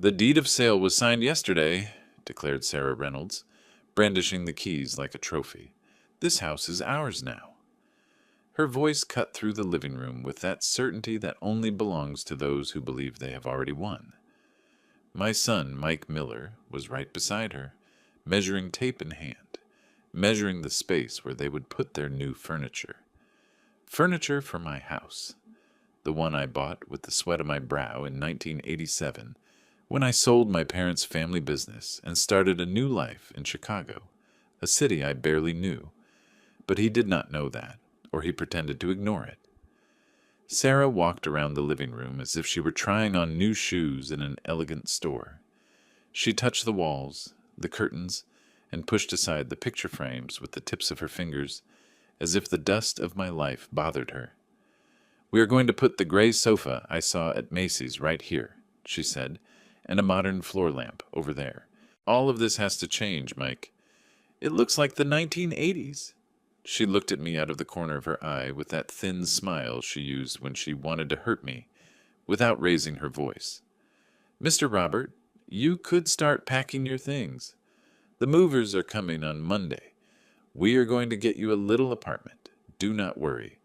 "The deed of sale was signed yesterday," declared Sarah Reynolds, brandishing the keys like a trophy. "This house is ours now." Her voice cut through the living room with that certainty that only belongs to those who believe they have already won. My son, Mike Miller, was right beside her, measuring tape in hand, measuring the space where they would put their new furniture. Furniture for my house, the one I bought with the sweat of my brow in 1987, when I sold my parents' family business and started a new life in Chicago, a city I barely knew. But he did not know that, or he pretended to ignore it. Sarah walked around the living room as if she were trying on new shoes in an elegant store. She touched the walls, the curtains, and pushed aside the picture frames with the tips of her fingers, as if the dust of my life bothered her. "We are going to put the gray sofa I saw at Macy's right here," she said, "and a modern floor lamp over there. All of this has to change, Mike. It looks like the 1980s. She looked at me out of the corner of her eye with that thin smile she used when she wanted to hurt me, without raising her voice. "Mr. Robert, you could start packing your things. The movers are coming on Monday. We are going to get you a little apartment. Do not worry.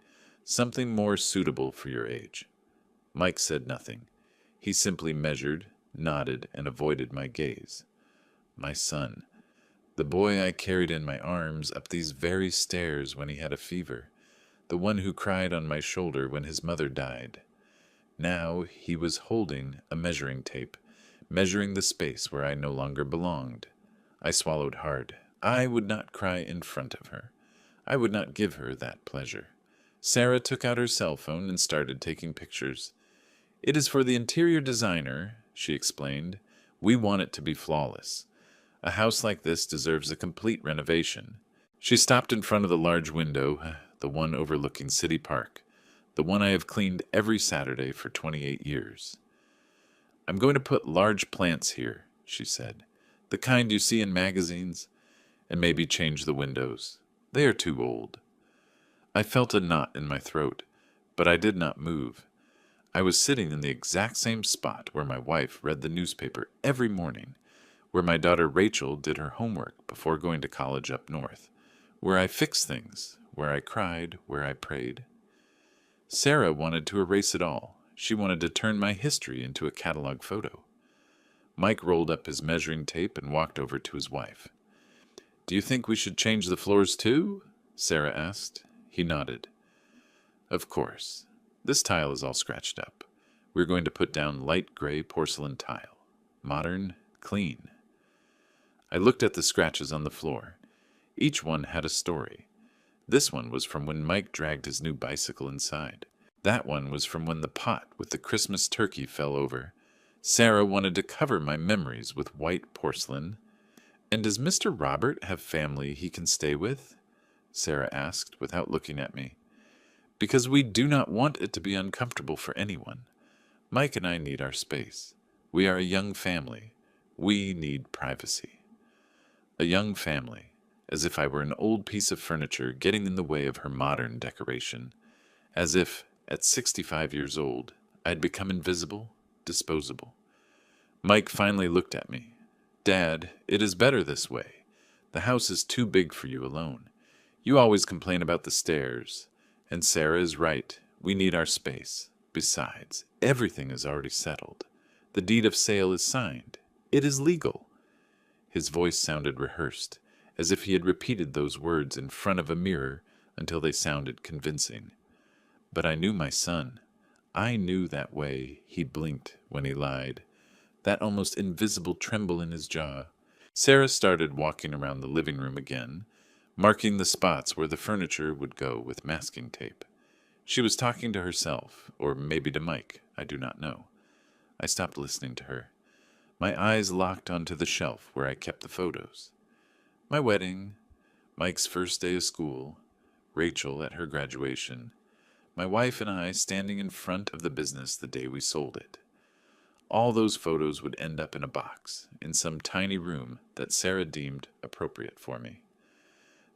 Something more suitable for your age." Mike said nothing. He simply measured, nodded, and avoided my gaze. My son, the boy I carried in my arms up these very stairs when he had a fever, the one who cried on my shoulder when his mother died. Now he was holding a measuring tape, measuring the space where I no longer belonged. I swallowed hard. I would not cry in front of her. I would not give her that pleasure. Sarah took out her cell phone and started taking pictures. "It is for the interior designer," she explained. "We want it to be flawless. A house like this deserves a complete renovation." She stopped in front of the large window, the one overlooking City Park, the one I have cleaned every Saturday for 28 years. "I'm going to put large plants here," she said, "the kind you see in magazines, and maybe change the windows. They are too old." I felt a knot in my throat, but I did not move. I was sitting in the exact same spot where my wife read the newspaper every morning, where my daughter Rachel did her homework before going to college up north, where I fixed things, where I cried, where I prayed. Sarah wanted to erase it all. She wanted to turn my history into a catalog photo. Mike rolled up his measuring tape and walked over to his wife. "Do you think we should change the floors too?" Sarah asked. He nodded. "Of course. This tile is all scratched up. We're going to put down light gray porcelain tile. Modern, clean." I looked at the scratches on the floor. Each one had a story. This one was from when Mike dragged his new bicycle inside. That one was from when the pot with the Christmas turkey fell over. Sarah wanted to cover my memories with white porcelain. "And does Mr. Robert have family he can stay with?" Sarah asked without looking at me. "Because we do not want it to be uncomfortable for anyone. Mike and I need our space. We are a young family. We need privacy." A young family, as if I were an old piece of furniture getting in the way of her modern decoration, as if, at 65 years old, I had become invisible, disposable. Mike finally looked at me. "Dad, it is better this way. The house is too big for you alone. You always complain about the stairs. And Sarah is right. We need our space. Besides, everything is already settled. The deed of sale is signed. It is legal." His voice sounded rehearsed, as if he had repeated those words in front of a mirror until they sounded convincing. But I knew my son. I knew that way he blinked when he lied, that almost invisible tremble in his jaw. Sarah started walking around the living room again, marking the spots where the furniture would go with masking tape. She was talking to herself, or maybe to Mike, I do not know. I stopped listening to her. My eyes locked onto the shelf where I kept the photos. My wedding, Mike's first day of school, Rachel at her graduation, my wife and I standing in front of the business the day we sold it. All those photos would end up in a box, in some tiny room that Sarah deemed appropriate for me.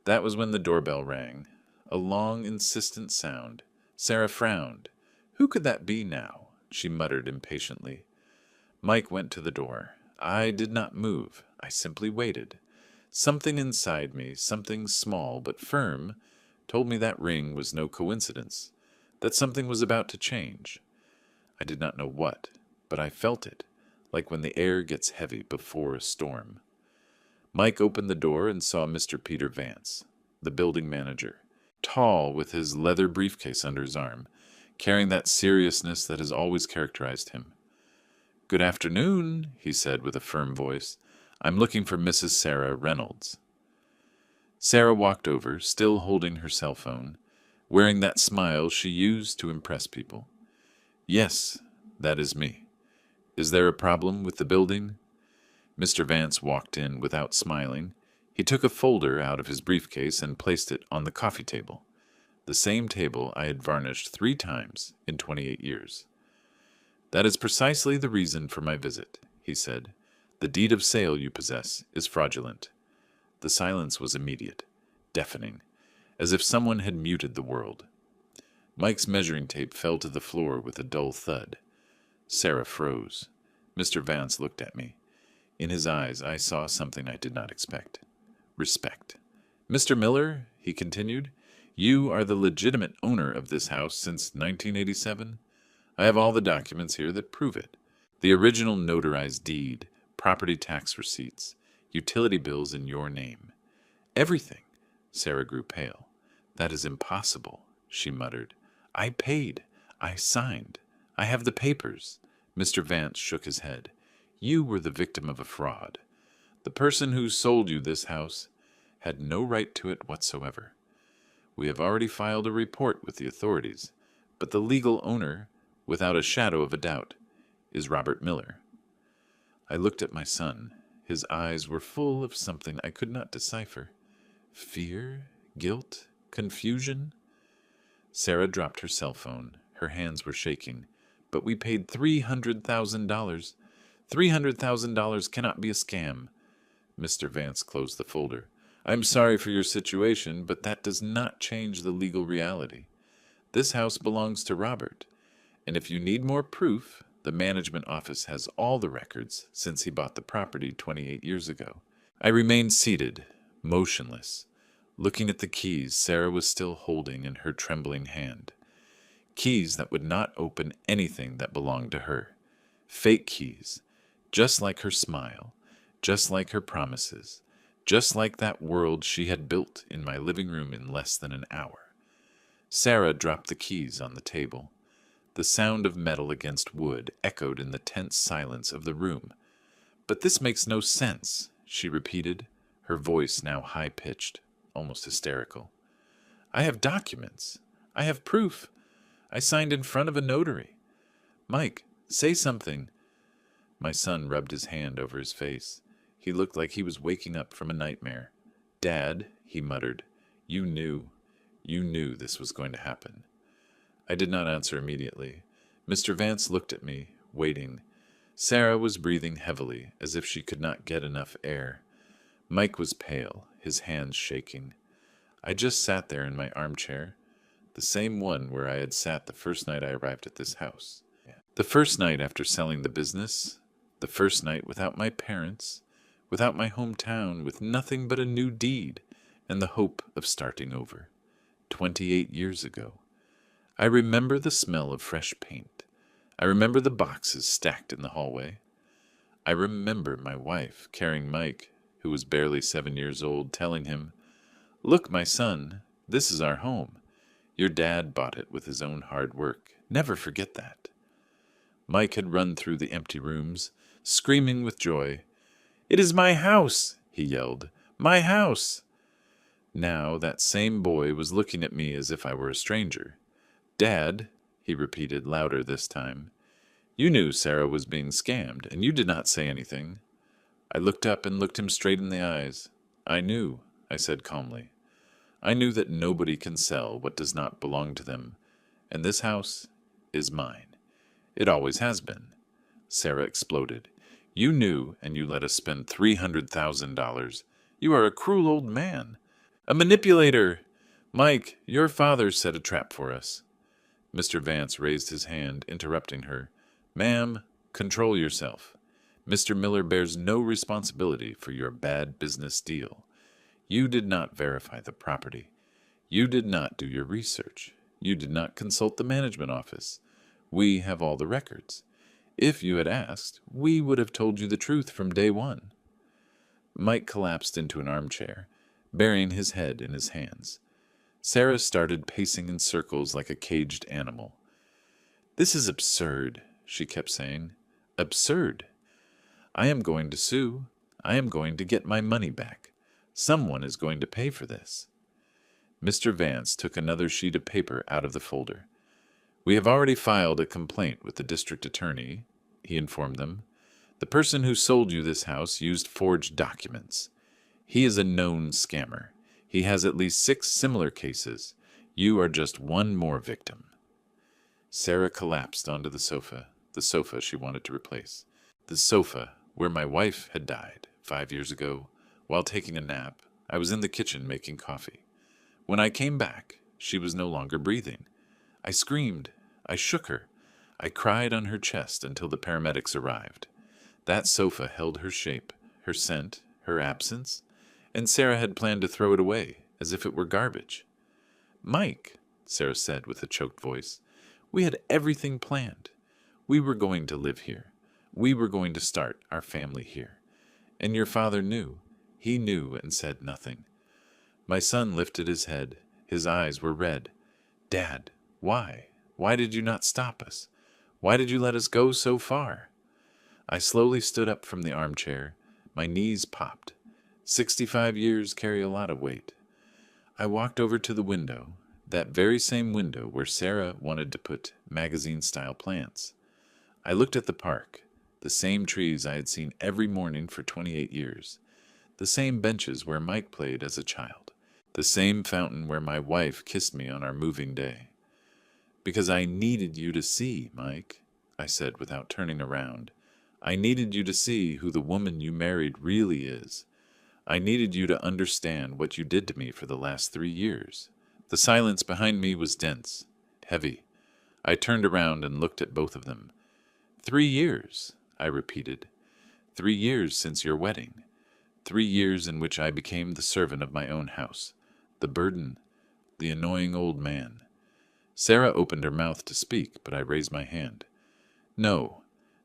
That was when the doorbell rang. A long, insistent sound. Sarah frowned. Who could that be now? She muttered impatiently. Mike went to the door. I did not move. I simply waited. Something inside me, something small but firm, told me that ring was no coincidence, that something was about to change. I did not know what, but I felt it, like when the air gets heavy before a storm. Mike opened the door and saw Mr. Peter Vance, the building manager, tall with his leather briefcase under his arm, carrying that seriousness that has always characterized him. "Good afternoon," he said with a firm voice. "I'm looking for Mrs. Sarah Reynolds." Sarah walked over, still holding her cell phone, wearing that smile she used to impress people. "Yes, that is me. Is there a problem with the building?" Mr. Vance walked in without smiling. He took a folder out of his briefcase and placed it on the coffee table, the same table I had varnished 3 times in 28 years. "That is precisely the reason for my visit," he said. "The deed of sale you possess is fraudulent." The silence was immediate, deafening, as if someone had muted the world. Mike's measuring tape fell to the floor with a dull thud. Sarah froze. Mr. Vance looked at me. In his eyes I saw something I did not expect. Respect. "Mr. Miller," he continued, "you are the legitimate owner of this house since 1987? I have all the documents here that prove it. The original notarized deed, property tax receipts, utility bills in your name. Everything." Sarah grew pale. "That is impossible," she muttered. "I paid. I signed. I have the papers." Mr. Vance shook his head. "You were the victim of a fraud. The person who sold you this house had no right to it whatsoever. We have already filed a report with the authorities, but the legal owner, without a shadow of a doubt, is Robert Miller." I looked at my son. His eyes were full of something I could not decipher. Fear? Guilt? Confusion? Sarah dropped her cell phone. Her hands were shaking. "But we paid $300,000. $300,000 cannot be a scam." Mr. Vance closed the folder. "I'm sorry for your situation, but that does not change the legal reality. This house belongs to Robert, and if you need more proof, the management office has all the records since he bought the property 28 years ago." I remained seated, motionless, looking at the keys Sarah was still holding in her trembling hand. Keys that would not open anything that belonged to her. Fake keys, just like her smile, just like her promises, just like that world she had built in my living room in less than an hour. Sarah dropped the keys on the table. The sound of metal against wood echoed in the tense silence of the room. "But this makes no sense," she repeated, her voice now high-pitched, almost hysterical. "I have documents. I have proof. I signed in front of a notary. Mike, say something." My son rubbed his hand over his face. He looked like he was waking up from a nightmare. "Dad," he muttered, you knew this was going to happen." I did not answer immediately. Mr. Vance looked at me, waiting. Sarah was breathing heavily, as if she could not get enough air. Mike was pale, his hands shaking. I just sat there in my armchair, the same one where I had sat the first night I arrived at this house. The first night after selling the business, the first night without my parents, without my hometown, with nothing but a new deed and the hope of starting over. 28 years ago. I remember the smell of fresh paint. I remember the boxes stacked in the hallway. I remember my wife carrying Mike, who was barely 7 years old, telling him, "Look, my son, this is our home. Your dad bought it with his own hard work. Never forget that." Mike had run through the empty rooms, screaming with joy. "It is my house!" he yelled. "My house!" Now that same boy was looking at me as if I were a stranger. "Dad," he repeated, louder this time, "you knew Sarah was being scammed, and you did not say anything." I looked up and looked him straight in the eyes. "I knew," I said calmly. "I knew that nobody can sell what does not belong to them, and this house is mine. It always has been." Sarah exploded. "You knew, and you let us spend $300,000. You are a cruel old man. A manipulator! Mike, your father set a trap for us." Mr. Vance raised his hand, interrupting her. "Ma'am, Control yourself. Mr. Miller bears no responsibility for your bad business deal. You did not verify the property. You did not do your research. You did not consult the management office. We have all the records. If you had asked, we would have told you the truth from day one." Mike collapsed into an armchair, burying his head in his hands. Sarah started pacing in circles like a caged animal. "This is absurd," she kept saying. "Absurd. I am going to sue. I am going to get my money back. Someone is going to pay for this." Mr. Vance took another sheet of paper out of the folder. "We have already filed a complaint with the district attorney," he informed them. "The person who sold you this house used forged documents. He is a known scammer. He has at least 6 similar cases. You are just one more victim." Sarah collapsed onto the sofa she wanted to replace. The sofa where my wife had died 5 years ago. While taking a nap, I was in the kitchen making coffee. When I came back, she was no longer breathing. I screamed. I shook her. I cried on her chest until the paramedics arrived. That sofa held her shape, her scent, her absence, and Sarah had planned to throw it away, as if it were garbage. "Mike," Sarah said with a choked voice, "we had everything planned. We were going to live here. We were going to start our family here. And your father knew. He knew and said nothing." My son lifted his head. His eyes were red. "Dad, why? Why did you not stop us? Why did you let us go so far?" I slowly stood up from the armchair. My knees popped. 65 years carry a lot of weight. I walked over to the window, that very same window where Sarah wanted to put magazine-style plants. I looked at the park, the same trees I had seen every morning for 28 years, the same benches where Mike played as a child, the same fountain where my wife kissed me on our moving day. "Because I needed you to see, Mike," I said without turning around. "I needed you to see who the woman you married really is. I needed you to understand what you did to me for the last 3 years." The silence behind me was dense, heavy. I turned around and looked at both of them. 3 years, I repeated. 3 years since your wedding. 3 years in which I became the servant of my own house, the burden, the annoying old man. Sarah opened her mouth to speak, but I raised my hand. "No,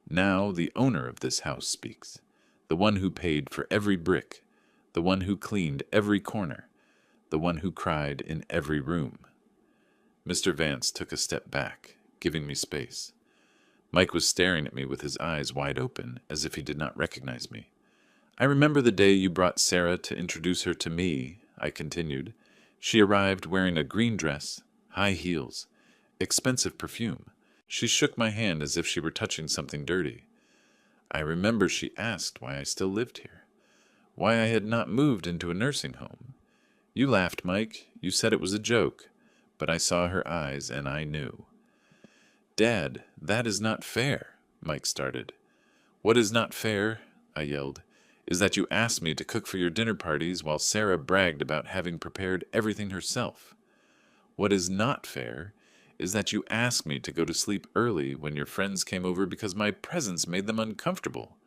now the owner of this house speaks, the one who paid for every brick, the one who cleaned every corner, the one who cried in every room." Mr. Vance took a step back, giving me space. Mike was staring at me with his eyes wide open, as if he did not recognize me. "I remember the day you brought Sarah to introduce her to me," I continued. "She arrived wearing a green dress, high heels, expensive perfume. She shook my hand as if she were touching something dirty. I remember she asked why I still lived here, why I had not moved into a nursing home. You laughed, Mike. You said it was a joke, but I saw her eyes and I knew." "Dad, that is not fair," Mike started. "What is not fair," I yelled, "is that you asked me to cook for your dinner parties while Sarah bragged about having prepared everything herself. What is not fair is that you asked me to go to sleep early when your friends came over because my presence made them uncomfortable.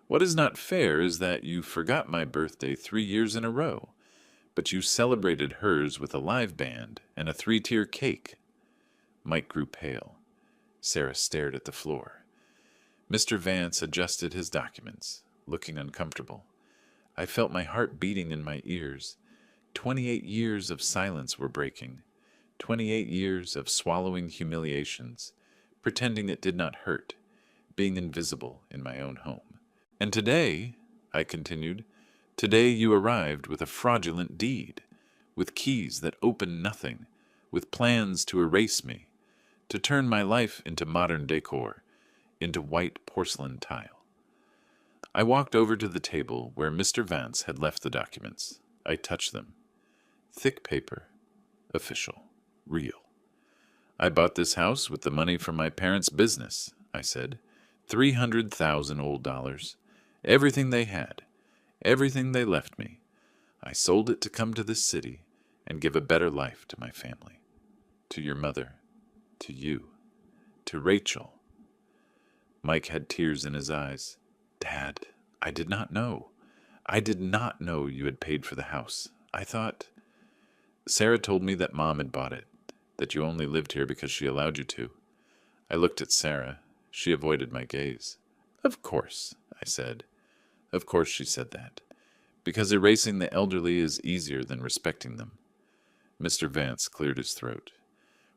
What is not fair is that you forgot my birthday 3 years in a row, but you celebrated hers with a live band and a 3-tier cake." Mike grew pale. Sarah stared at the floor. Mr. Vance adjusted his documents, looking uncomfortable. I felt my heart beating in my ears. 28 years of silence were breaking. 28 years of swallowing humiliations, pretending it did not hurt, being invisible in my own home. "And today," I continued, "today you arrived with a fraudulent deed, with keys that open nothing, with plans to erase me, to turn my life into modern decor, into white porcelain tile." I walked over to the table where Mr. Vance had left the documents. I touched them. Thick paper, official, real. "I bought this house with the money from my parents' business," I said. 300,000 old dollars. Everything they had. Everything they left me. I sold it to come to this city and give a better life to my family. To your mother. To you. To Rachel. Mike had tears in his eyes. Dad, I did not know. I did not know you had paid for the house. I thought... Sarah told me that Mom had bought it, that you only lived here because she allowed you to. I looked at Sarah. She avoided my gaze. Of course, I said. Of course she said that. Because erasing the elderly is easier than respecting them. Mr. Vance cleared his throat.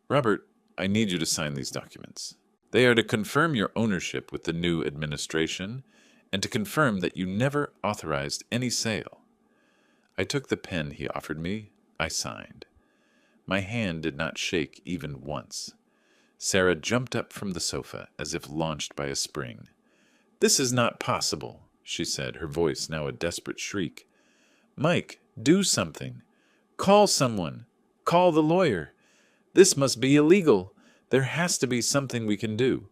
Robert, I need you to sign these documents. They are to confirm your ownership with the new administration and to confirm that you never authorized any sale. I took the pen he offered me. I signed. My hand did not shake even once. Sarah jumped up from the sofa as if launched by a spring. This is not possible, she said, her voice now a desperate shriek. Mike, do something. Call someone. Call the lawyer. This must be illegal. There has to be something we can do.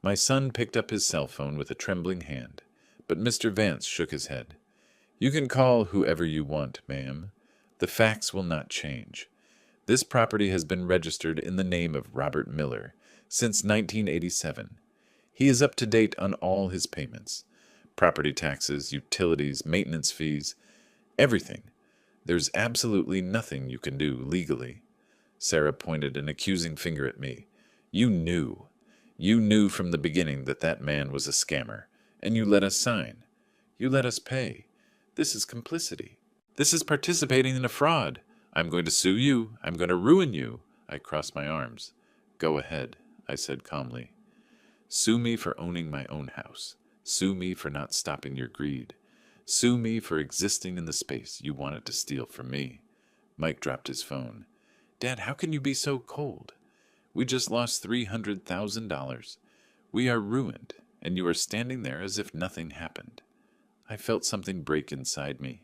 My son picked up his cell phone with a trembling hand, but Mr. Vance shook his head. You can call whoever you want, ma'am. The facts will not change. This property has been registered in the name of Robert Miller since 1987. He is up to date on all his payments. Property taxes, utilities, maintenance fees, everything. There's absolutely nothing you can do legally. Sarah pointed an accusing finger at me. You knew. You knew from the beginning that that man was a scammer, and you let us sign. You let us pay. This is complicity. This is participating in a fraud. I'm going to sue you. I'm going to ruin you. I crossed my arms. Go ahead, I said calmly. Sue me for owning my own house. Sue me for not stopping your greed. Sue me for existing in the space you wanted to steal from me. Mike dropped his phone. Dad, how can you be so cold? We just lost $300,000. We are ruined, and you are standing there as if nothing happened. I felt something break inside me.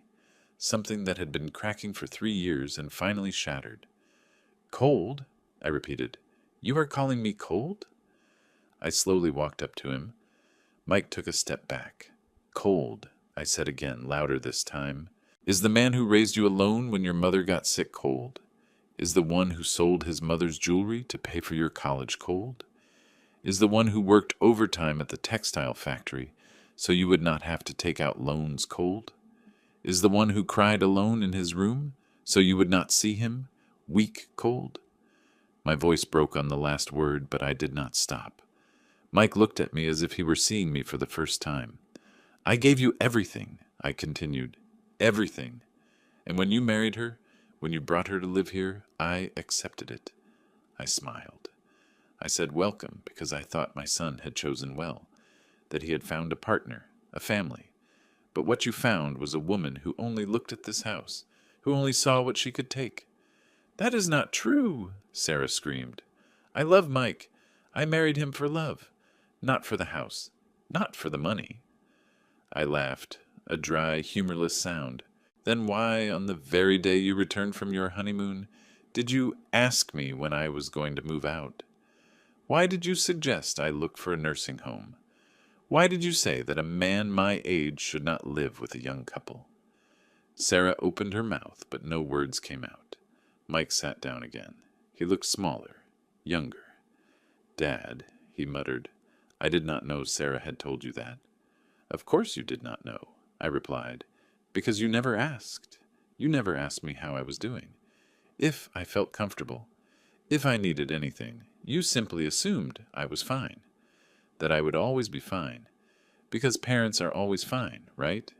Something that had been cracking for 3 years and finally shattered. Cold? I repeated. You are calling me cold? I slowly walked up to him. Mike took a step back. Cold, I said again, louder this time. Is the man who raised you alone when your mother got sick cold? Is the one who sold his mother's jewelry to pay for your college cold? Is the one who worked overtime at the textile factory so you would not have to take out loans cold? Is the one who cried alone in his room so you would not see him, weak cold? My voice broke on the last word, but I did not stop. Mike looked at me as if he were seeing me for the first time. I gave you everything, I continued. Everything. And when you married her, when you brought her to live here, I accepted it. I smiled. I said welcome because I thought my son had chosen well, that he had found a partner, a family. But what you found was a woman who only looked at this house, who only saw what she could take. That is not true, Sarah screamed. I love Mike. I married him for love, not for the house, not for the money. I laughed, a dry, humorless sound. Then why, on the very day you returned from your honeymoon, did you ask me when I was going to move out? Why did you suggest I look for a nursing home? Why did you say that a man my age should not live with a young couple? Sarah opened her mouth, but no words came out. Mike sat down again. He looked smaller, younger. Dad, he muttered, I did not know Sarah had told you that. Of course you did not know, I replied, because you never asked. You never asked me how I was doing. If I felt comfortable, if I needed anything, you simply assumed I was fine, that I would always be fine, because parents are always fine, right?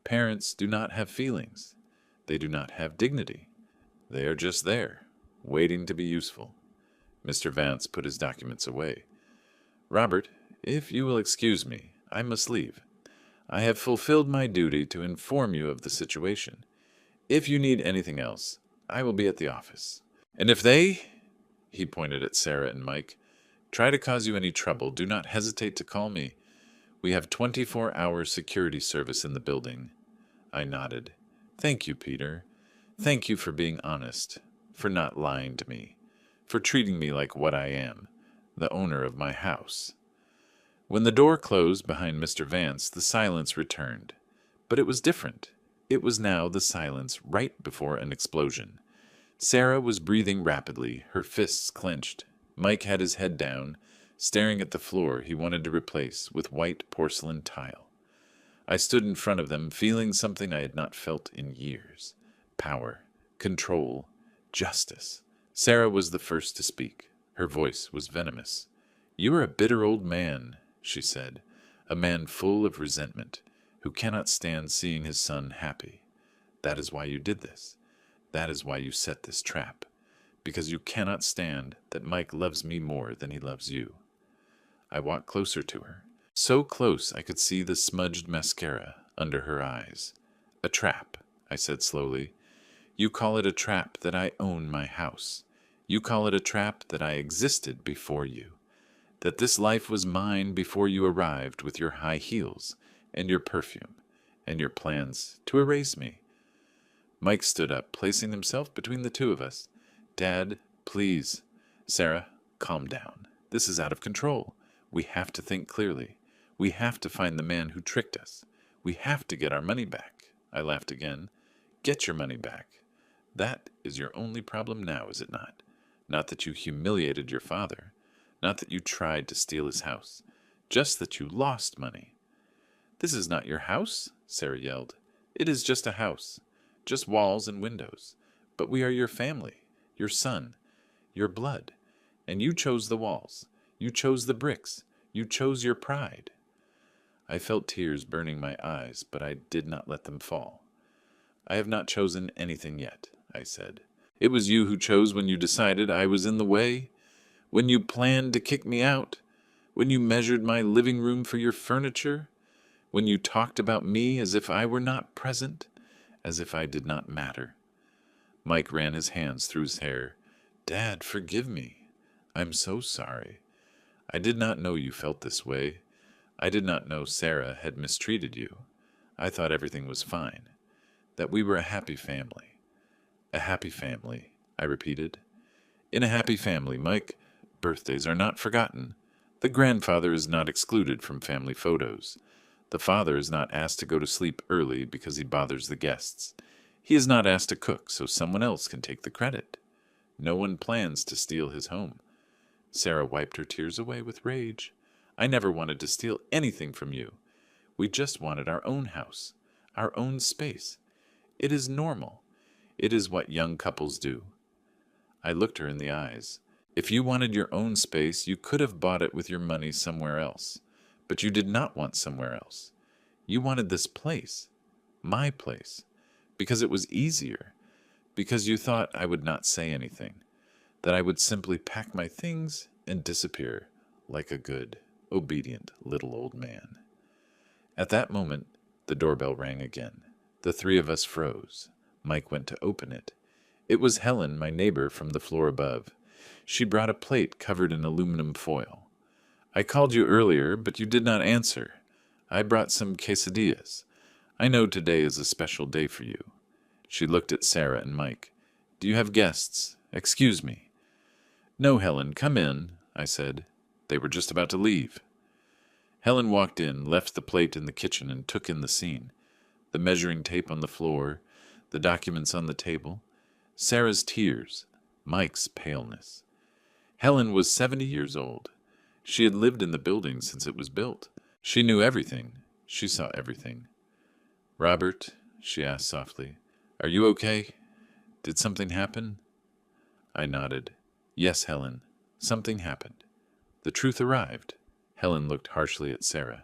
Parents do not have feelings. They do not have dignity. They are just there, waiting to be useful. Mr. Vance put his documents away. Robert, if you will excuse me, I must leave. I have fulfilled my duty to inform you of the situation. If you need anything else, I will be at the office. And if they, he pointed at Sarah and Mike, try to cause you any trouble, do not hesitate to call me. We have 24-hour security service in the building. I nodded. Thank you, Peter. Thank you for being honest, for not lying to me, for treating me like what I am, the owner of my house. When the door closed behind Mr. Vance, the silence returned. But it was different. It was now the silence right before an explosion. Sarah was breathing rapidly, her fists clenched. Mike had his head down. staring at the floor he wanted to replace with white porcelain tile. I stood in front of them, feeling something I had not felt in years: power, control, justice. Sarah was the first to speak. Her voice was venomous. "You are a bitter old man," she said, "a man full of resentment, who cannot stand seeing his son happy. That is why you did this. That is why you set this trap. Because you cannot stand that Mike loves me more than he loves you." I walked closer to her, so close I could see the smudged mascara under her eyes. "A trap," I said slowly. "You call it a trap that I own my house. You call it a trap that I existed before you. That this life was mine before you arrived with your high heels and your perfume and your plans to erase me." Mike stood up, placing himself between the two of us. "Dad, please." "Sarah, calm down. This is out of control. We have to think clearly. We have to find the man who tricked us. We have to get our money back." I laughed again. "Get your money back. That is your only problem now, is it not? Not that you humiliated your father. Not that you tried to steal his house. Just that you lost money." "This is not your house," Sarah yelled. "It is just a house. Just walls and windows. But we are your family, your son, your blood. And you chose the walls. You chose the bricks. You chose your pride." I felt tears burning my eyes, but I did not let them fall. "I have not chosen anything yet," I said. "It was you who chose when you decided I was in the way, when you planned to kick me out, when you measured my living room for your furniture, when you talked about me as if I were not present, as if I did not matter." Mike ran his hands through his hair. "Dad, forgive me. I'm so sorry. I did not know you felt this way. I did not know Sarah had mistreated you. I thought everything was fine, that we were a happy family." "A happy family," I repeated. "In a happy family, Mike, birthdays are not forgotten. The grandfather is not excluded from family photos. The father is not asked to go to sleep early because he bothers the guests. He is not asked to cook so someone else can take the credit. No one plans to steal his home." Sarah wiped her tears away with rage. "I never wanted to steal anything from you. We just wanted our own house, our own space. It is normal. It is what young couples do." I looked her in the eyes. "If you wanted your own space, you could have bought it with your money somewhere else. But you did not want somewhere else. You wanted this place, my place, because it was easier, because you thought I would not say anything, that I would simply pack my things and disappear like a good, obedient little old man." At that moment, the doorbell rang again. The three of us froze. Mike went to open it. It was Helen, my neighbor from the floor above. She brought a plate covered in aluminum foil. "I called you earlier, but you did not answer. I brought some quesadillas. I know today is a special day for you." She looked at Sarah and Mike. "Do you have guests? Excuse me." "No, Helen, come in," I said. They were just about to leave. Helen walked in, left the plate in the kitchen, and took in the scene. The measuring tape on the floor, the documents on the table, Sarah's tears, Mike's paleness. Helen was 70 years old. She had lived in the building since it was built. She knew everything. She saw everything. "Robert," she asked softly, "are you okay? Did something happen?" I nodded. "Yes, Helen, something happened. The truth arrived." Helen looked harshly at Sarah.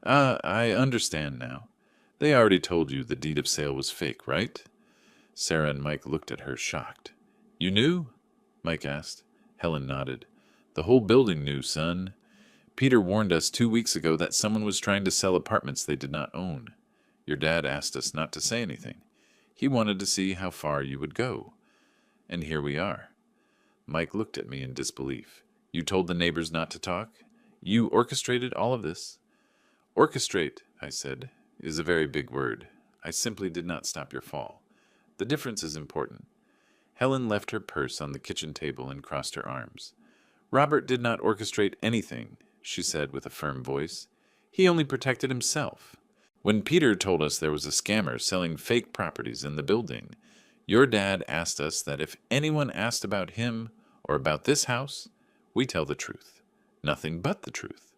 "Ah, I understand now. They already told you the deed of sale was fake, right?" Sarah and Mike looked at her, shocked. "You knew?" Mike asked. Helen nodded. "The whole building knew, son. Peter warned us 2 weeks ago that someone was trying to sell apartments they did not own. Your dad asked us not to say anything. He wanted to see how far you would go. And here we are." Mike looked at me in disbelief. "You told the neighbors not to talk? You orchestrated all of this?" "Orchestrate," I said, "is a very big word. I simply did not stop your fall. The difference is important." Helen left her purse on the kitchen table and crossed her arms. "Robert did not orchestrate anything," she said with a firm voice. "He only protected himself. When Peter told us there was a scammer selling fake properties in the building, your dad asked us that if anyone asked about him or about this house, we tell the truth. Nothing but the truth.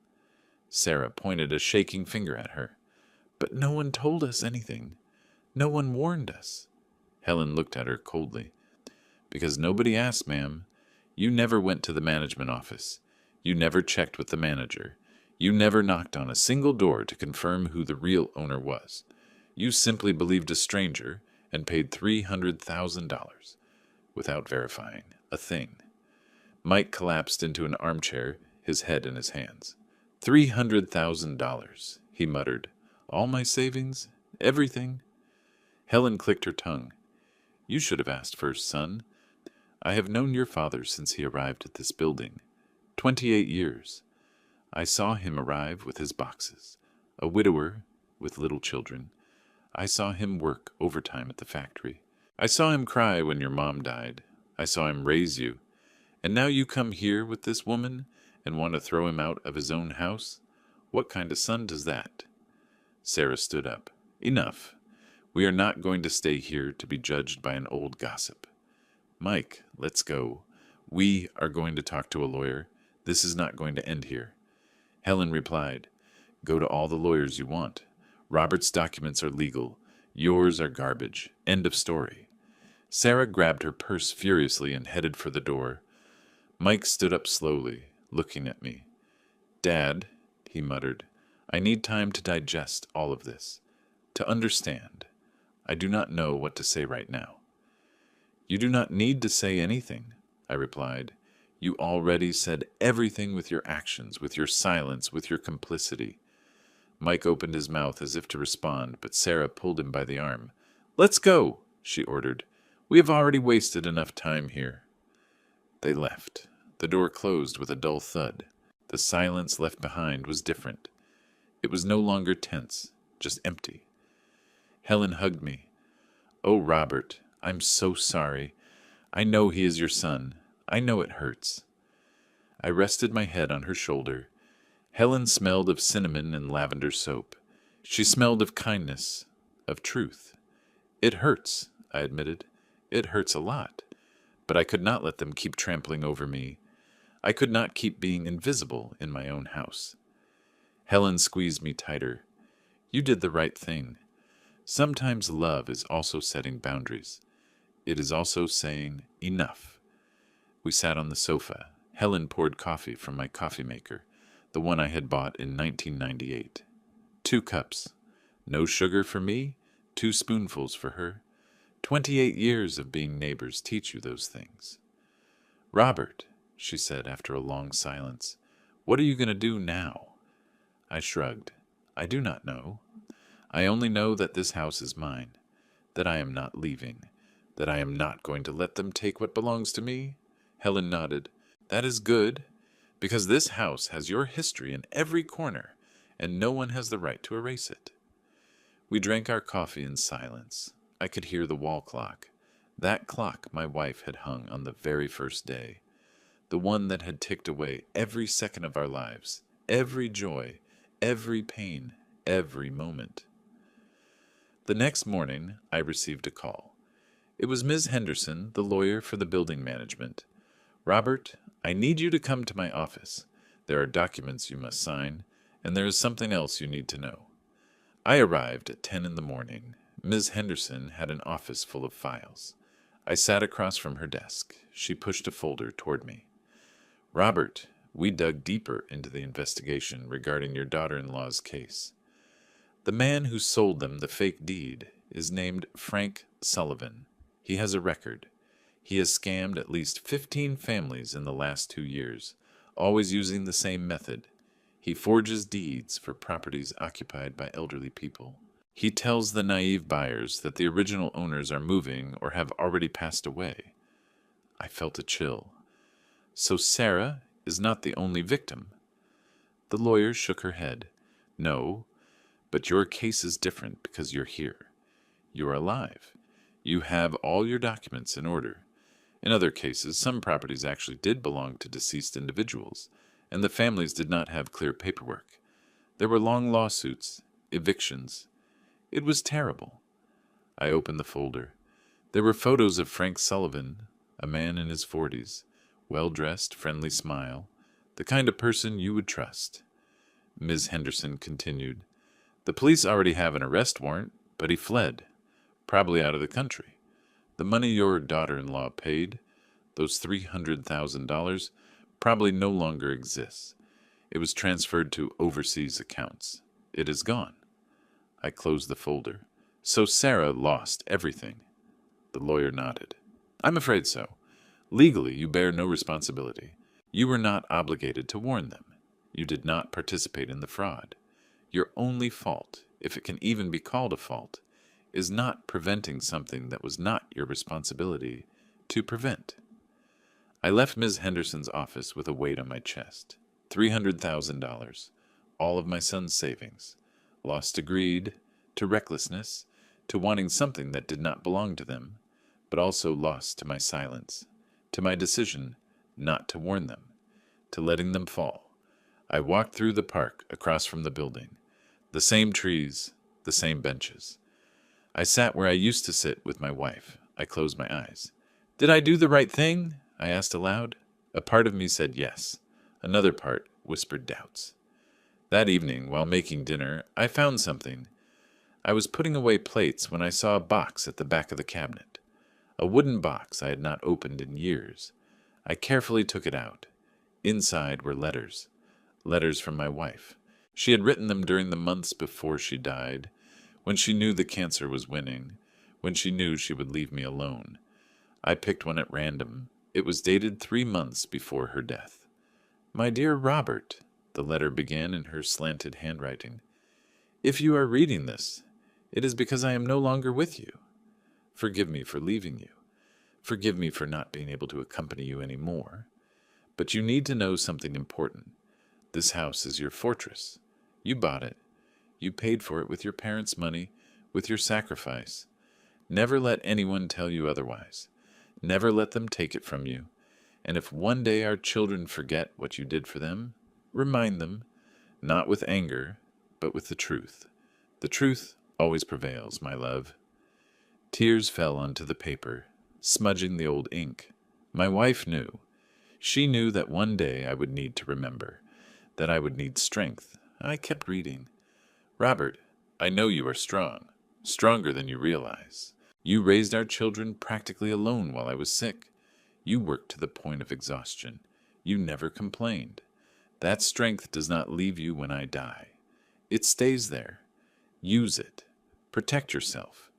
Sarah pointed a shaking finger at her. But no one told us anything. No one warned us. Helen looked at her coldly. Because nobody asked, ma'am. You never went to the management office. You never checked with the manager. You never knocked on a single door to confirm who the real owner was. You simply believed a stranger and paid $300,000 without verifying a thing. Mike collapsed into an armchair, his head in his hands. $300,000, he muttered. All my savings? Everything? Helen clicked her tongue. You should have asked first, son. I have known your father since he arrived at this building. 28 years. I saw him arrive with his boxes, a widower with little children. I saw him work overtime at the factory. I saw him cry when your mom died. I saw him raise you. And now you come here with this woman and want to throw him out of his own house? What kind of son does that? Sarah stood up. Enough. We are not going to stay here to be judged by an old gossip. Mike, let's go. We are going to talk to a lawyer. This is not going to end here. Helen replied, Go to all the lawyers you want. Robert's documents are legal. Yours are garbage. End of story. Sarah grabbed her purse furiously and headed for the door. Mike stood up slowly, looking at me. Dad, he muttered, I need time to digest all of this, to understand. I do not know what to say right now. You do not need to say anything, I replied. You already said everything with your actions, with your silence, with your complicity. Mike opened his mouth as if to respond, but Sarah pulled him by the arm. Let's go, she ordered. We have already wasted enough time here. They left. The door closed with a dull thud. The silence left behind was different. It was no longer tense, just empty. Helen hugged me. Oh, Robert, I'm so sorry. I know he is your son. I know it hurts. I rested my head on her shoulder. Helen smelled of cinnamon and lavender soap. She smelled of kindness, of truth. It hurts, I admitted. It hurts a lot. But I could not let them keep trampling over me. I could not keep being invisible in my own house. Helen squeezed me tighter. You did the right thing. Sometimes love is also setting boundaries. It is also saying enough. We sat on the sofa. Helen poured coffee from my coffee maker, the one I had bought in 1998. 2 cups. No sugar for me, 2 spoonfuls for her. 28 years of being neighbors teach you those things. Robert, she said after a long silence, what are you going to do now? I shrugged. I do not know. I only know that this house is mine, that I am not leaving, that I am not going to let them take what belongs to me. Helen nodded. That is good, because this house has your history in every corner, and no one has the right to erase it. We drank our coffee in silence. I could hear the wall clock, that clock my wife had hung on the very first day, the one that had ticked away every second of our lives, every joy, every pain, every moment. The next morning, I received a call. It was Ms. Henderson, the lawyer for the building management. Robert, I need you to come to my office. There are documents you must sign, and there is something else you need to know. I arrived at 10 in the morning. Ms. Henderson had an office full of files. I sat across from her desk. She pushed a folder toward me. Robert, we dug deeper into the investigation regarding your daughter-in-law's case. The man who sold them the fake deed is named Frank Sullivan. He has a record. He has scammed at least 15 families in the last 2 years, always using the same method. He forges deeds for properties occupied by elderly people. He tells the naive buyers that the original owners are moving or have already passed away. I felt a chill. So Sarah is not the only victim. The lawyer shook her head. No, but your case is different because you're here. You're alive. You have all your documents in order. In other cases, some properties actually did belong to deceased individuals, and the families did not have clear paperwork. There were long lawsuits, evictions. It was terrible. I opened the folder. There were photos of Frank Sullivan, a man in his 40s, well-dressed, friendly smile. The kind of person you would trust. Ms. Henderson continued. The police already have an arrest warrant, but he fled, probably out of the country. The money your daughter-in-law paid, those $300,000, probably no longer exists. It was transferred to overseas accounts. It is gone. I closed the folder. So Sarah lost everything. The lawyer nodded. I'm afraid so. Legally, you bear no responsibility. You were not obligated to warn them. You did not participate in the fraud. Your only fault, if it can even be called a fault, is not preventing something that was not your responsibility to prevent. I left Ms. Henderson's office with a weight on my chest. $300,000, all of my son's savings, lost to greed, to recklessness, to wanting something that did not belong to them, but also lost to my silence, to my decision not to warn them, to letting them fall. I walked through the park across from the building, the same trees, the same benches. I sat where I used to sit with my wife. I closed my eyes. Did I do the right thing? I asked aloud. A part of me said yes. Another part whispered doubts. That evening, while making dinner, I found something. I was putting away plates when I saw a box at the back of the cabinet. A wooden box I had not opened in years. I carefully took it out. Inside were letters. Letters from my wife. She had written them during the months before she died, when she knew the cancer was winning, when she knew she would leave me alone. I picked one at random. It was dated 3 months before her death. My dear Robert, the letter began in her slanted handwriting. If you are reading this, it is because I am no longer with you. Forgive me for leaving you. Forgive me for not being able to accompany you any more. But you need to know something important. This house is your fortress. You bought it. You paid for it with your parents' money, with your sacrifice. Never let anyone tell you otherwise. Never let them take it from you. And if one day our children forget what you did for them, remind them, not with anger, but with the truth. The truth always prevails, my love. Tears fell onto the paper, smudging the old ink. My wife knew. She knew that one day I would need to remember, that I would need strength. I kept reading. Robert, I know you are strong, stronger than you realize. You raised our children practically alone while I was sick. You worked to the point of exhaustion. You never complained. That strength does not leave you when I die. It stays there. Use it. Protect yourself.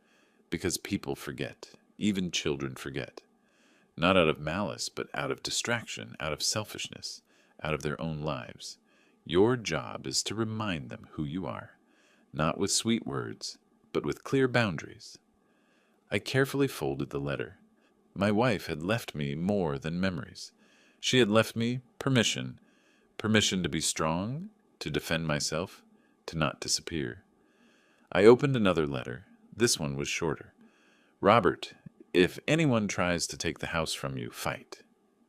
Because people forget. Even children forget. Not out of malice, but out of distraction, out of selfishness, out of their own lives. Your job is to remind them who you are. Not with sweet words, but with clear boundaries. I carefully folded the letter. My wife had left me more than memories. She had left me permission. Permission to be strong, to defend myself, to not disappear. I opened another letter. This one was shorter. Robert, if anyone tries to take the house from you, fight.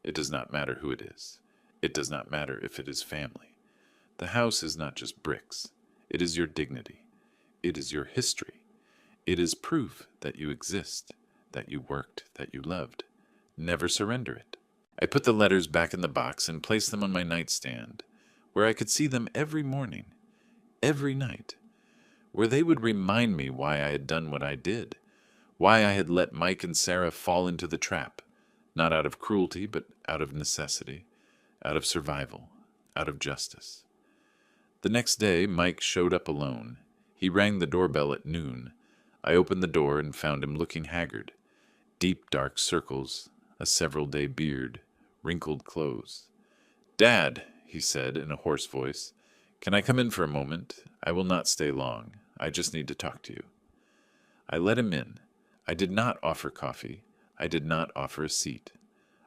It does not matter who it is. It does not matter if it is family. The house is not just bricks. It is your dignity. It is your history. It is proof that you exist, that you worked, that you loved. Never surrender it. I put the letters back in the box and placed them on my nightstand, where I could see them every morning, every night, where they would remind me why I had done what I did, why I had let Mike and Sarah fall into the trap, not out of cruelty, but out of necessity, out of survival, out of justice. The next day, Mike showed up alone. He rang the doorbell at noon. I opened the door and found him looking haggard. Deep dark circles, a several-day beard, wrinkled clothes. "Dad," he said in a hoarse voice, "can I come in for a moment? I will not stay long. I just need to talk to you." I let him in. I did not offer coffee. I did not offer a seat.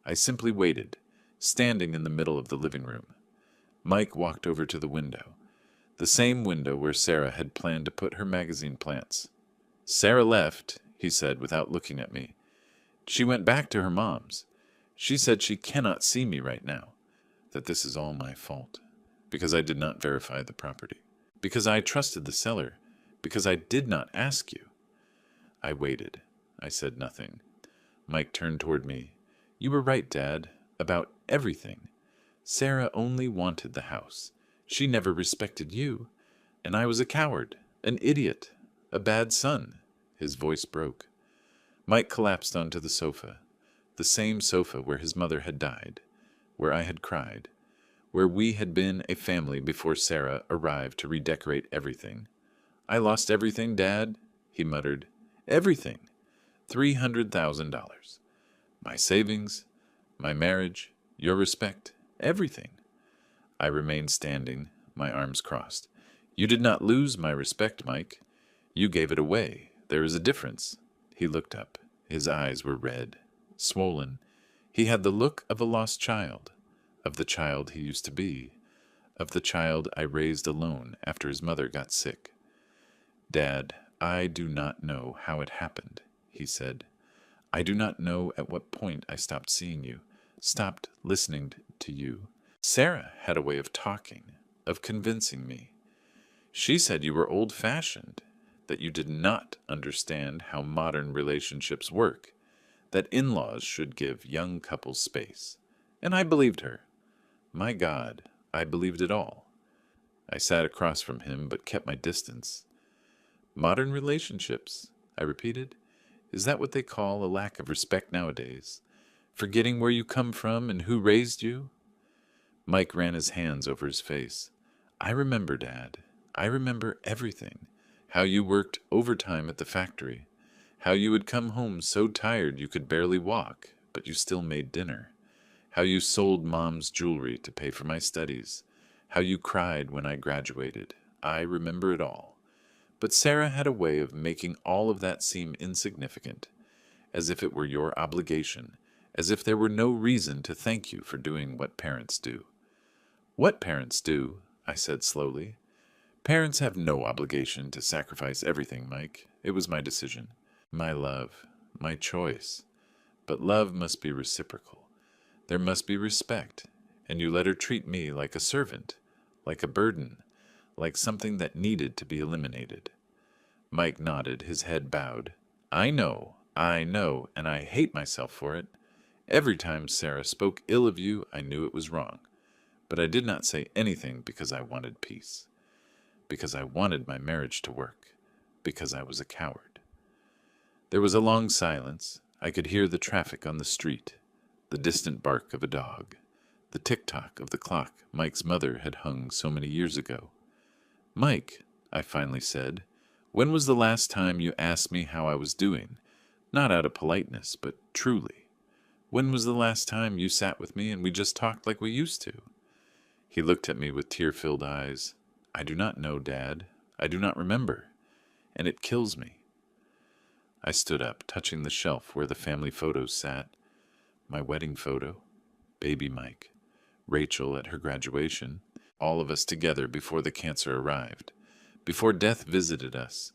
I simply waited, standing in the middle of the living room. Mike walked over to the window, the same window where Sarah had planned to put her magazine plants. "Sarah left," he said without looking at me. "She went back to her mom's. She said she cannot see me right now, that this is all my fault, because I did not verify the property, because I trusted the seller, because I did not ask you." I waited. I said nothing. Mike turned toward me. "You were right, Dad, about everything. Sarah only wanted the house. She never respected you. And I was a coward, an idiot, a bad son. His voice broke. Mike collapsed onto the sofa, the same sofa where his mother had died, where I had cried, where we had been a family before Sarah arrived to redecorate everything. I lost everything, Dad, he muttered. Everything. $300,000. My savings, my marriage, your respect, everything. I remained standing, my arms crossed. You did not lose my respect, Mike. You gave it away. There is a difference. He looked up. His eyes were red, swollen. He had the look of a lost child, of the child he used to be, of the child I raised alone after his mother got sick. Dad, I do not know how it happened, he said. I do not know at what point I stopped seeing you, stopped listening to you. Sarah had a way of talking, of convincing me. She said you were old-fashioned, that you did not understand how modern relationships work, that in-laws should give young couples space. And I believed her. My God, I believed it all. I sat across from him but kept my distance. Modern relationships, I repeated. Is that what they call a lack of respect nowadays? Forgetting where you come from and who raised you? Mike ran his hands over his face. I remember, Dad. I remember everything. How you worked overtime at the factory. How you would come home so tired you could barely walk, but you still made dinner. How you sold Mom's jewelry to pay for my studies. How you cried when I graduated. I remember it all. But Sarah had a way of making all of that seem insignificant, as if it were your obligation, as if there were no reason to thank you for doing what parents do. What parents do, I said slowly. Parents have no obligation to sacrifice everything, Mike. It was my decision, my love, my choice. But love must be reciprocal. There must be respect, and you let her treat me like a servant, like a burden, like something that needed to be eliminated. Mike nodded, his head bowed. I know, and I hate myself for it. Every time Sarah spoke ill of you, I knew it was wrong. But I did not say anything because I wanted peace, because I wanted my marriage to work, because I was a coward. There was a long silence. I could hear the traffic on the street, the distant bark of a dog, the tick-tock of the clock Mike's mother had hung so many years ago. Mike, I finally said, when was the last time you asked me how I was doing? Not out of politeness, but truly. When was the last time you sat with me and we just talked like we used to? He looked at me with tear-filled eyes. I do not know, Dad. I do not remember. And it kills me. I stood up, touching the shelf where the family photos sat. My wedding photo, baby Mike, Rachel at her graduation, all of us together before the cancer arrived, before death visited us,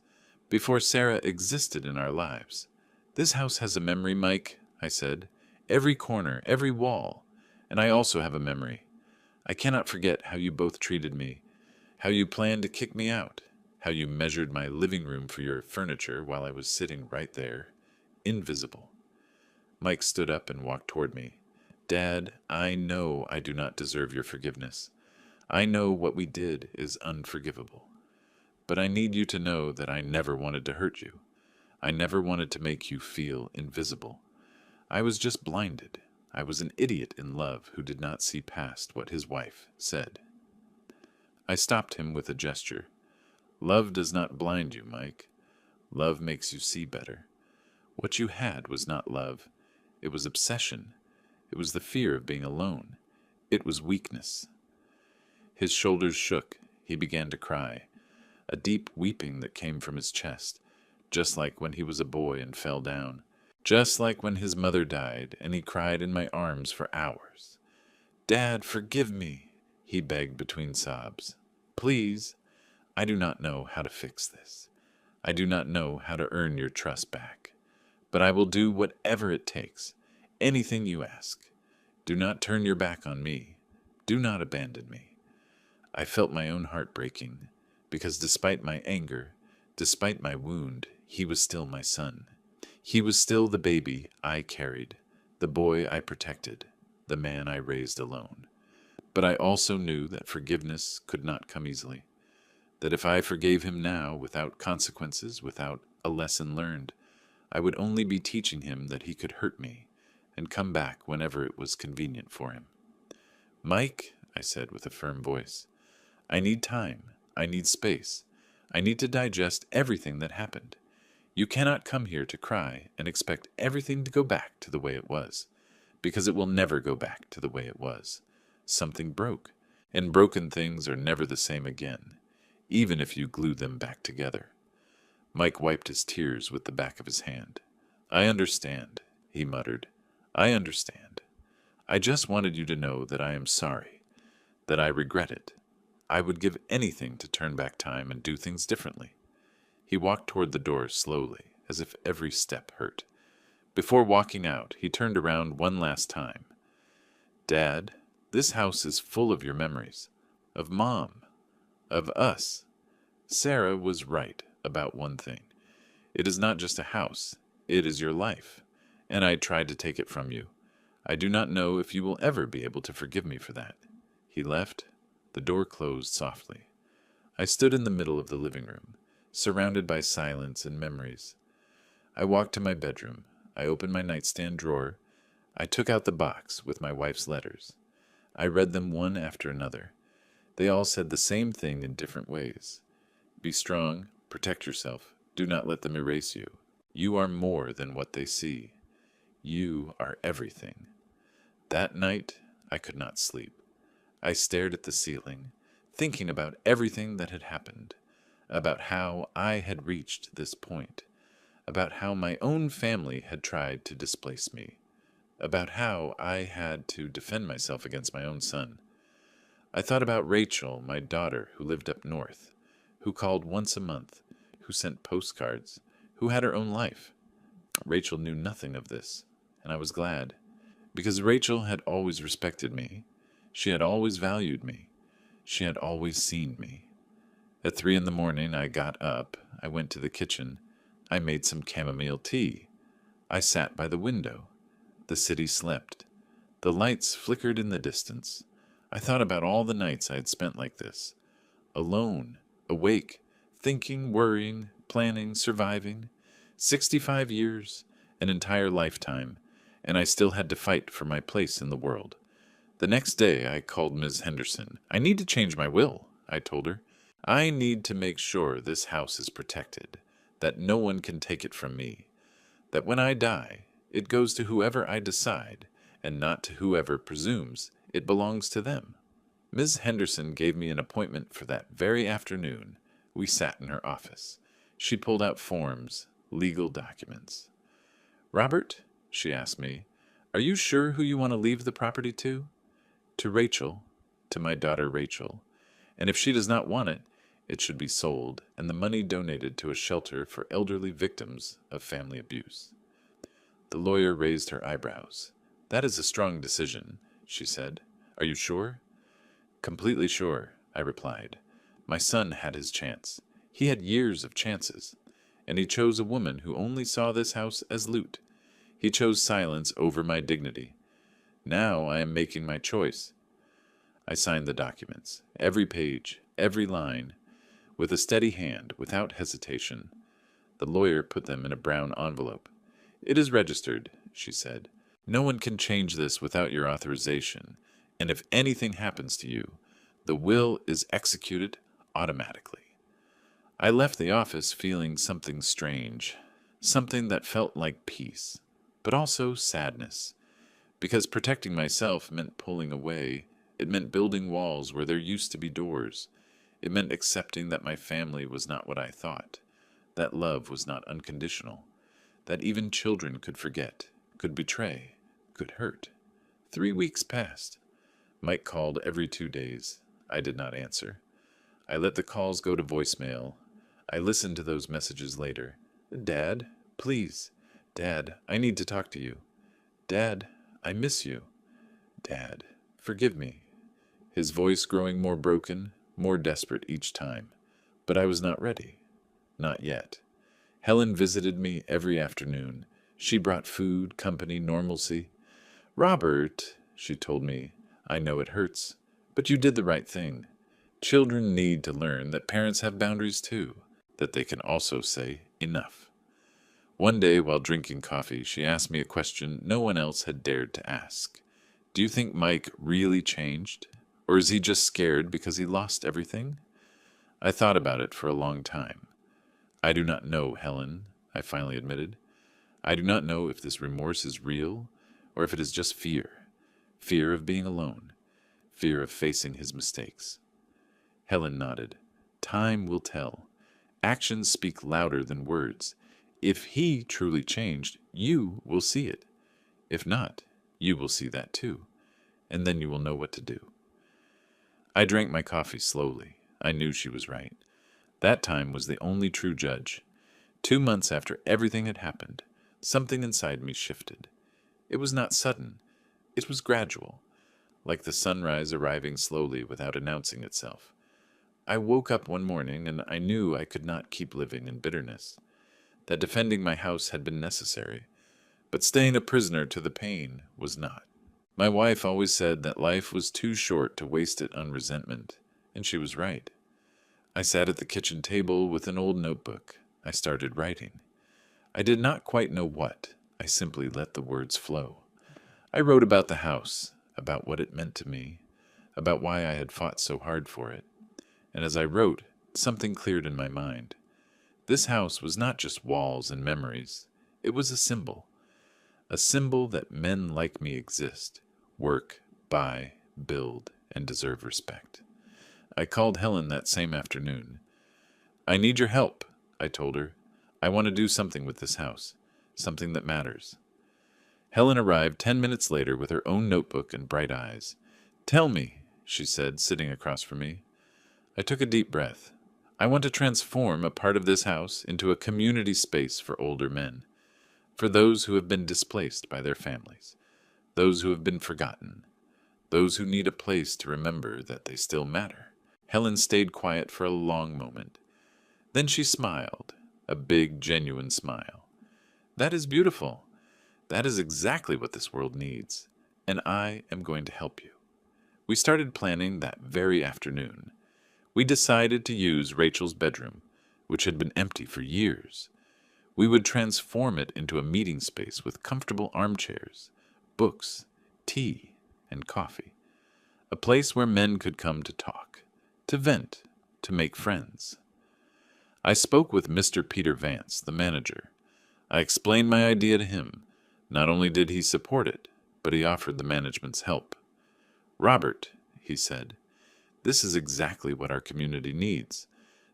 before Sarah existed in our lives. This house has a memory, Mike, I said. Every corner, every wall. And I also have a memory. I cannot forget how you both treated me, how you planned to kick me out, how you measured my living room for your furniture while I was sitting right there, invisible. Mike stood up and walked toward me. Dad, I know I do not deserve your forgiveness. I know what we did is unforgivable. But I need you to know that I never wanted to hurt you. I never wanted to make you feel invisible. I was just blinded. I was an idiot in love who did not see past what his wife said. I stopped him with a gesture. Love does not blind you, Mike. Love makes you see better. What you had was not love. It was obsession. It was the fear of being alone. It was weakness. His shoulders shook. He began to cry. A deep weeping that came from his chest, just like when he was a boy and fell down. Just like when his mother died and he cried in my arms for hours. Dad, forgive me, he begged between sobs. Please, I do not know how to fix this. I do not know how to earn your trust back. But I will do whatever it takes, anything you ask. Do not turn your back on me. Do not abandon me. I felt my own heart breaking, because despite my anger, despite my wound, he was still my son. He was still the baby I carried, the boy I protected, the man I raised alone. But I also knew that forgiveness could not come easily. That if I forgave him now, without consequences, without a lesson learned, I would only be teaching him that he could hurt me and come back whenever it was convenient for him. "Mike," I said with a firm voice, "I need time. I need space. I need to digest everything that happened. You cannot come here to cry and expect everything to go back to the way it was, because it will never go back to the way it was. Something broke, and broken things are never the same again, even if you glue them back together." Mike wiped his tears with the back of his hand. "I understand," he muttered. "I understand. I just wanted you to know that I am sorry, that I regret it. I would give anything to turn back time and do things differently." He walked toward the door slowly, as if every step hurt. Before walking out, he turned around one last time. "Dad, this house is full of your memories. Of Mom. Of us. Sarah was right about one thing. It is not just a house. It is your life. And I tried to take it from you. I do not know if you will ever be able to forgive me for that." He left. The door closed softly. I stood in the middle of the living room, surrounded by silence and memories. I walked to my bedroom. I opened my nightstand drawer. I took out the box with my wife's letters. I read them one after another. They all said the same thing in different ways. Be strong, protect yourself, do not let them erase you. You are more than what they see. You are everything. That night, I could not sleep. I stared at the ceiling, thinking about everything that had happened, about how I had reached this point, about how my own family had tried to displace me, about how I had to defend myself against my own son. I thought about Rachel, my daughter, who lived up north, who called once a month, who sent postcards, who had her own life. Rachel knew nothing of this, and I was glad, because Rachel had always respected me. She had always valued me. She had always seen me. At 3 a.m, I got up. I went to the kitchen. I made some chamomile tea. I sat by the window. The city slept. The lights flickered in the distance. I thought about all the nights I had spent like this, alone, awake, thinking, worrying, planning, surviving. 65 years, an entire lifetime, and I still had to fight for my place in the world. The next day, I called Ms. Henderson. "I need to change my will," I told her. "I need to make sure this house is protected, that no one can take it from me, that when I die, it goes to whoever I decide, and not to whoever presumes it belongs to them." Ms. Henderson gave me an appointment for that very afternoon. We sat in her office. She pulled out forms, legal documents. "Robert," she asked me, "are you sure who you want to leave the property to?" "To Rachel, to my daughter Rachel. And if she does not want it, it should be sold and the money donated to a shelter for elderly victims of family abuse." The lawyer raised her eyebrows. "That is a strong decision," she said. "Are you sure?" "Completely sure," I replied. "My son had his chance. He had years of chances. And he chose a woman who only saw this house as loot. He chose silence over my dignity. Now I am making my choice." I signed the documents, every page, every line, with a steady hand, without hesitation. The lawyer put them in a brown envelope. "It is registered," she said. "No one can change this without your authorization, and if anything happens to you, the will is executed automatically." I left the office feeling something strange, something that felt like peace, but also sadness, because protecting myself meant pulling away. It meant building walls where there used to be doors. It meant accepting that my family was not what I thought, that love was not unconditional, that even children could forget, could betray, could hurt. 3 weeks passed. Mike called every 2 days. I did not answer. I let the calls go to voicemail. I listened to those messages later. "Dad, please. Dad, I need to talk to you. Dad, I miss you. Dad, forgive me." His voice growing more broken, more desperate each time. But I was not ready. Not yet. Helen visited me every afternoon. She brought food, company, normalcy. "Robert," she told me, "I know it hurts, But you did the right thing. Children need to learn that parents have boundaries too, that they can also say enough. One day, while drinking coffee, she asked me a question no one else had dared to ask. Do you think Mike really changed? Or is he just scared because he lost everything? I thought about it for a long time. I do not know, Helen, I finally admitted. I do not know if this remorse is real or if it is just fear. Fear of being alone. Fear of facing his mistakes. Helen nodded. Time will tell. Actions speak louder than words. If he truly changed, you will see it. If not, you will see that too, and then you will know what to do. I drank my coffee slowly. I knew she was right. That time was the only true judge. 2 months after everything had happened, something inside me shifted. It was not sudden. It was gradual, like the sunrise arriving slowly without announcing itself. I woke up one morning and I knew I could not keep living in bitterness, that defending my house had been necessary, but staying a prisoner to the pain was not. My wife always said that life was too short to waste it on resentment, and she was right. I sat at the kitchen table with an old notebook. I started writing. I did not quite know what. I simply let the words flow. I wrote about the house, about what it meant to me, about why I had fought so hard for it. And as I wrote, something cleared in my mind. This house was not just walls and memories. It was a symbol that men like me exist, work, buy, build, and deserve respect. I called Helen that same afternoon. I need your help, I told her. I want to do something with this house, something that matters. Helen arrived 10 minutes later with her own notebook and bright eyes. Tell me, she said, sitting across from me. I took a deep breath. I want to transform a part of this house into a community space for older men, for those who have been displaced by their families, those who have been forgotten, those who need a place to remember that they still matter. Helen stayed quiet for a long moment. Then she smiled, a big, genuine smile. That is beautiful. That is exactly what this world needs, and I am going to help you. We started planning that very afternoon. We decided to use Rachel's bedroom, which had been empty for years. We would transform it into a meeting space with comfortable armchairs, books, tea, and coffee. A place where men could come to talk, to vent, to make friends. I spoke with Mr. Peter Vance, the manager. I explained my idea to him. Not only did he support it, but he offered the management's help. Robert, he said, this is exactly what our community needs.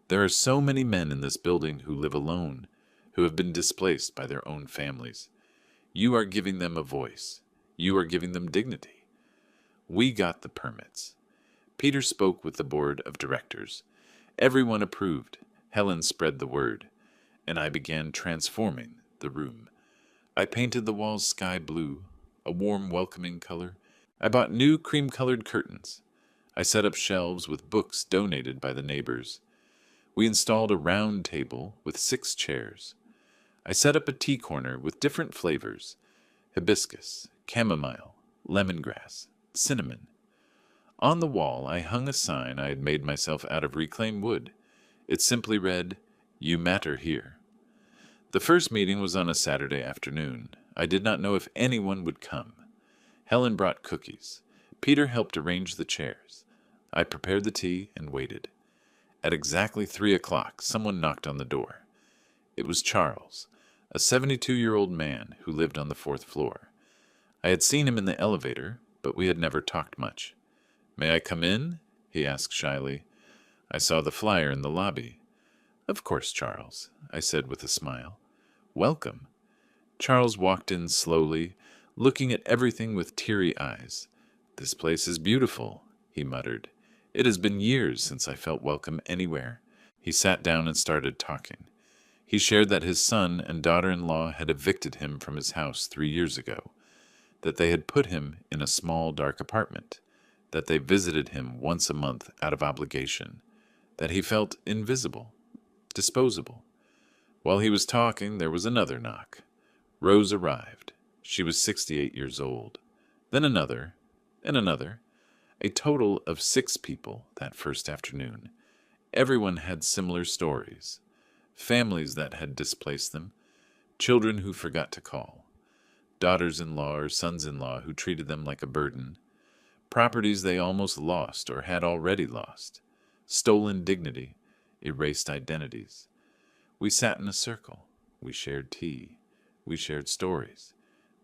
There are so many men in this building who live alone, who have been displaced by their own families. You are giving them a voice. You are giving them dignity. We got the permits. Peter spoke with the board of directors. Everyone approved. Helen spread the word, and I began transforming the room. I painted the walls sky blue, a warm, welcoming color. I bought new cream-colored curtains. I set up shelves with books donated by the neighbors. We installed a round table with 6 chairs. I set up a tea corner with different flavors: hibiscus, chamomile, lemongrass, cinnamon. On the wall, I hung a sign I had made myself out of reclaimed wood. It simply read, "You matter here." The first meeting was on a Saturday afternoon. I did not know if anyone would come. Helen brought cookies. Peter helped arrange the chairs. I prepared the tea and waited. At exactly 3 o'clock, someone knocked on the door. It was Charles, a 72-year-old man who lived on the 4th floor. I had seen him in the elevator, but we had never talked much. "May I come in?" he asked shyly. I saw the flyer in the lobby. "Of course, Charles," I said with a smile. "Welcome." Charles walked in slowly, looking at everything with teary eyes. "This place is beautiful," he muttered. "It has been years since I felt welcome anywhere." He sat down and started talking. He shared that his son and daughter-in-law had evicted him from his house 3 years ago, that they had put him in a small, dark apartment, that they visited him once a month out of obligation, that he felt invisible, disposable. While he was talking, there was another knock. Rose arrived. She was 68 years old. Then another, and another. A total of 6 people that first afternoon. Everyone had similar stories. Families that had displaced them, children who forgot to call, daughters-in-law or sons-in-law who treated them like a burden, properties they almost lost or had already lost, stolen dignity, erased identities. We sat in a circle. We shared tea. We shared stories.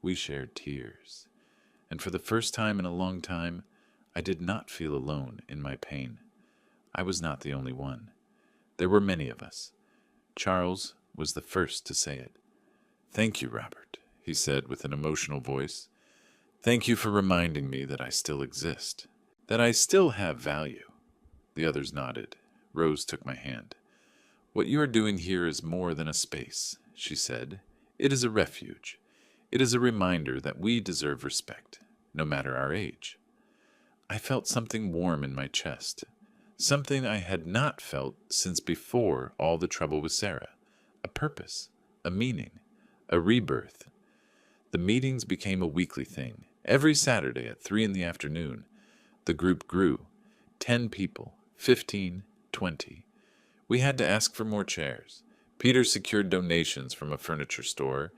We shared tears. And for the first time in a long time, I did not feel alone in my pain. I was not the only one. There were many of us. Charles was the first to say it. "Thank you, Robert," he said with an emotional voice. "Thank you for reminding me that I still exist, that I still have value." The others nodded. Rose took my hand. "What you are doing here is more than a space," she said. "It is a refuge. It is a reminder that we deserve respect, no matter our age." I felt something warm in my chest, something I had not felt since before all the trouble with Sarah. A purpose, a meaning, a rebirth. The meetings became a weekly thing. Every Saturday at 3 in the afternoon, the group grew. 10 people, 15, 20. We had to ask for more chairs. Peter secured donations from a furniture store.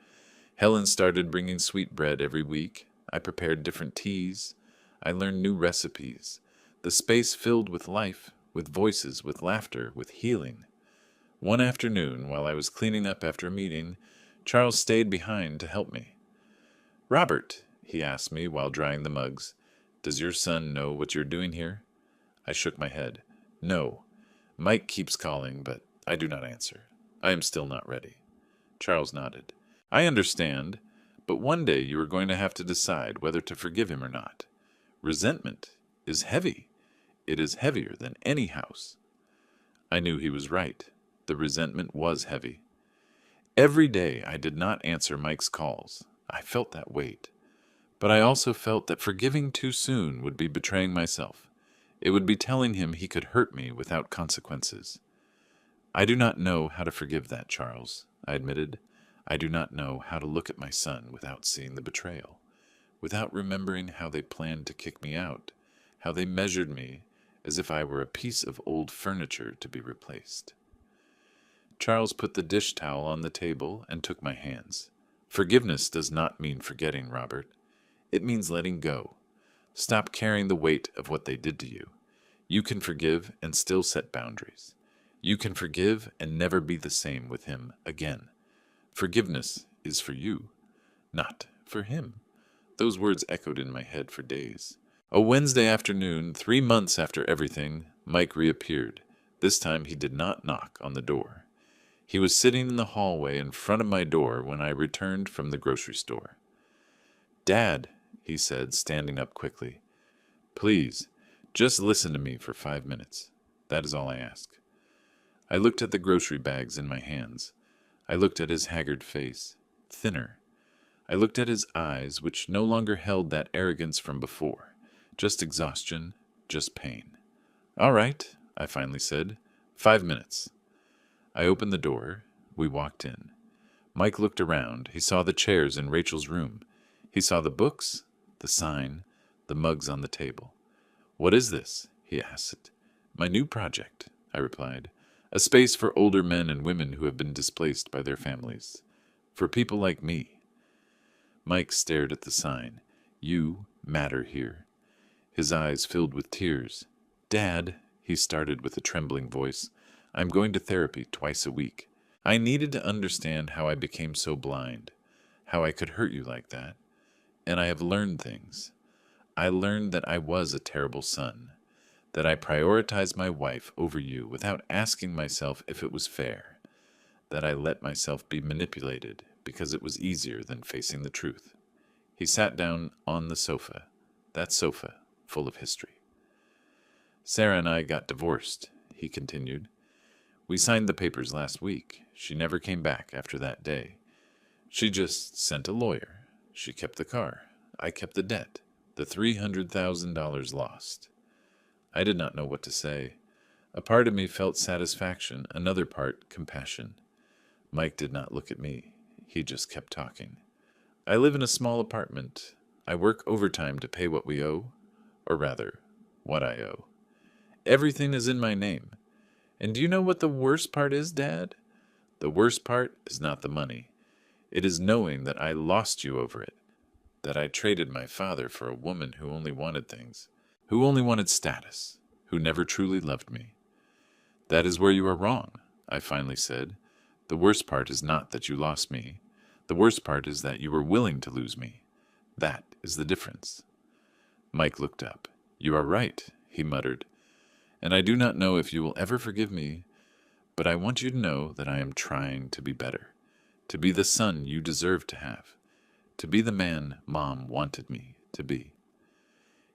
Helen started bringing sweetbread every week. I prepared different teas. I learned new recipes. The space filled with life, with voices, with laughter, with healing. One afternoon, while I was cleaning up after a meeting, Charles stayed behind to help me. "Robert," he asked me while drying the mugs, "does your son know what you're doing here?" I shook my head. "No. Mike keeps calling, but I do not answer. I am still not ready." Charles nodded. "I understand, but one day you are going to have to decide whether to forgive him or not. Resentment is heavy. It is heavier than any house." I knew he was right. The resentment was heavy. Every day I did not answer Mike's calls. I felt that weight. But I also felt that forgiving too soon would be betraying myself. It would be telling him he could hurt me without consequences. "I do not know how to forgive that, Charles," I admitted. "I do not know how to look at my son without seeing the betrayal, without remembering how they planned to kick me out, how they measured me as if I were a piece of old furniture to be replaced." Charles put the dish towel on the table and took my hands. "Forgiveness does not mean forgetting, Robert. It means letting go. Stop carrying the weight of what they did to you. You can forgive and still set boundaries. You can forgive and never be the same with him again. Forgiveness is for you, not for him." Those words echoed in my head for days. A Wednesday afternoon, 3 months after everything, Mike reappeared. This time he did not knock on the door. He was sitting in the hallway in front of my door when I returned from the grocery store. "Dad," he said, standing up quickly, "please, just listen to me for 5 minutes. That is all I ask." I looked at the grocery bags in my hands. I looked at his haggard face, thinner. I looked at his eyes, which no longer held that arrogance from before. Just exhaustion, just pain. "All right," I finally said. 5 minutes." I opened the door. We walked in. Mike looked around. He saw the chairs in Rachel's room. He saw the books, the sign, the mugs on the table. "What is this?" he asked. "My new project," I replied. "A space for older men and women who have been displaced by their families. For people like me." Mike stared at the sign. "You matter here." His eyes filled with tears. "Dad," he started with a trembling voice, "I'm going to therapy twice a week. I needed to understand how I became so blind, how I could hurt you like that. And I have learned things. I learned that I was a terrible son, that I prioritized my wife over you without asking myself if it was fair, that I let myself be manipulated because it was easier than facing the truth." He sat down on the sofa, that sofa full of history. "Sarah and I got divorced," he continued. "We signed the papers last week. She never came back after that day. She just sent a lawyer. She kept the car. I kept the debt, the $300,000 lost." I did not know what to say. A part of me felt satisfaction, another part compassion. Mike did not look at me. He just kept talking. "I live in a small apartment. I work overtime to pay what we owe, or rather, what I owe. Everything is in my name. And do you know what the worst part is, Dad? The worst part is not the money. It is knowing that I lost you over it, that I traded my father for a woman who only wanted things, who only wanted status, who never truly loved me. That is where you are wrong, I finally said. The worst part is not that you lost me. The worst part is that you were willing to lose me. That is the difference. Mike looked up. You are right, he muttered. And I do not know if you will ever forgive me, but I want you to know that I am trying to be better, to be the son you deserve to have, to be the man Mom wanted me to be.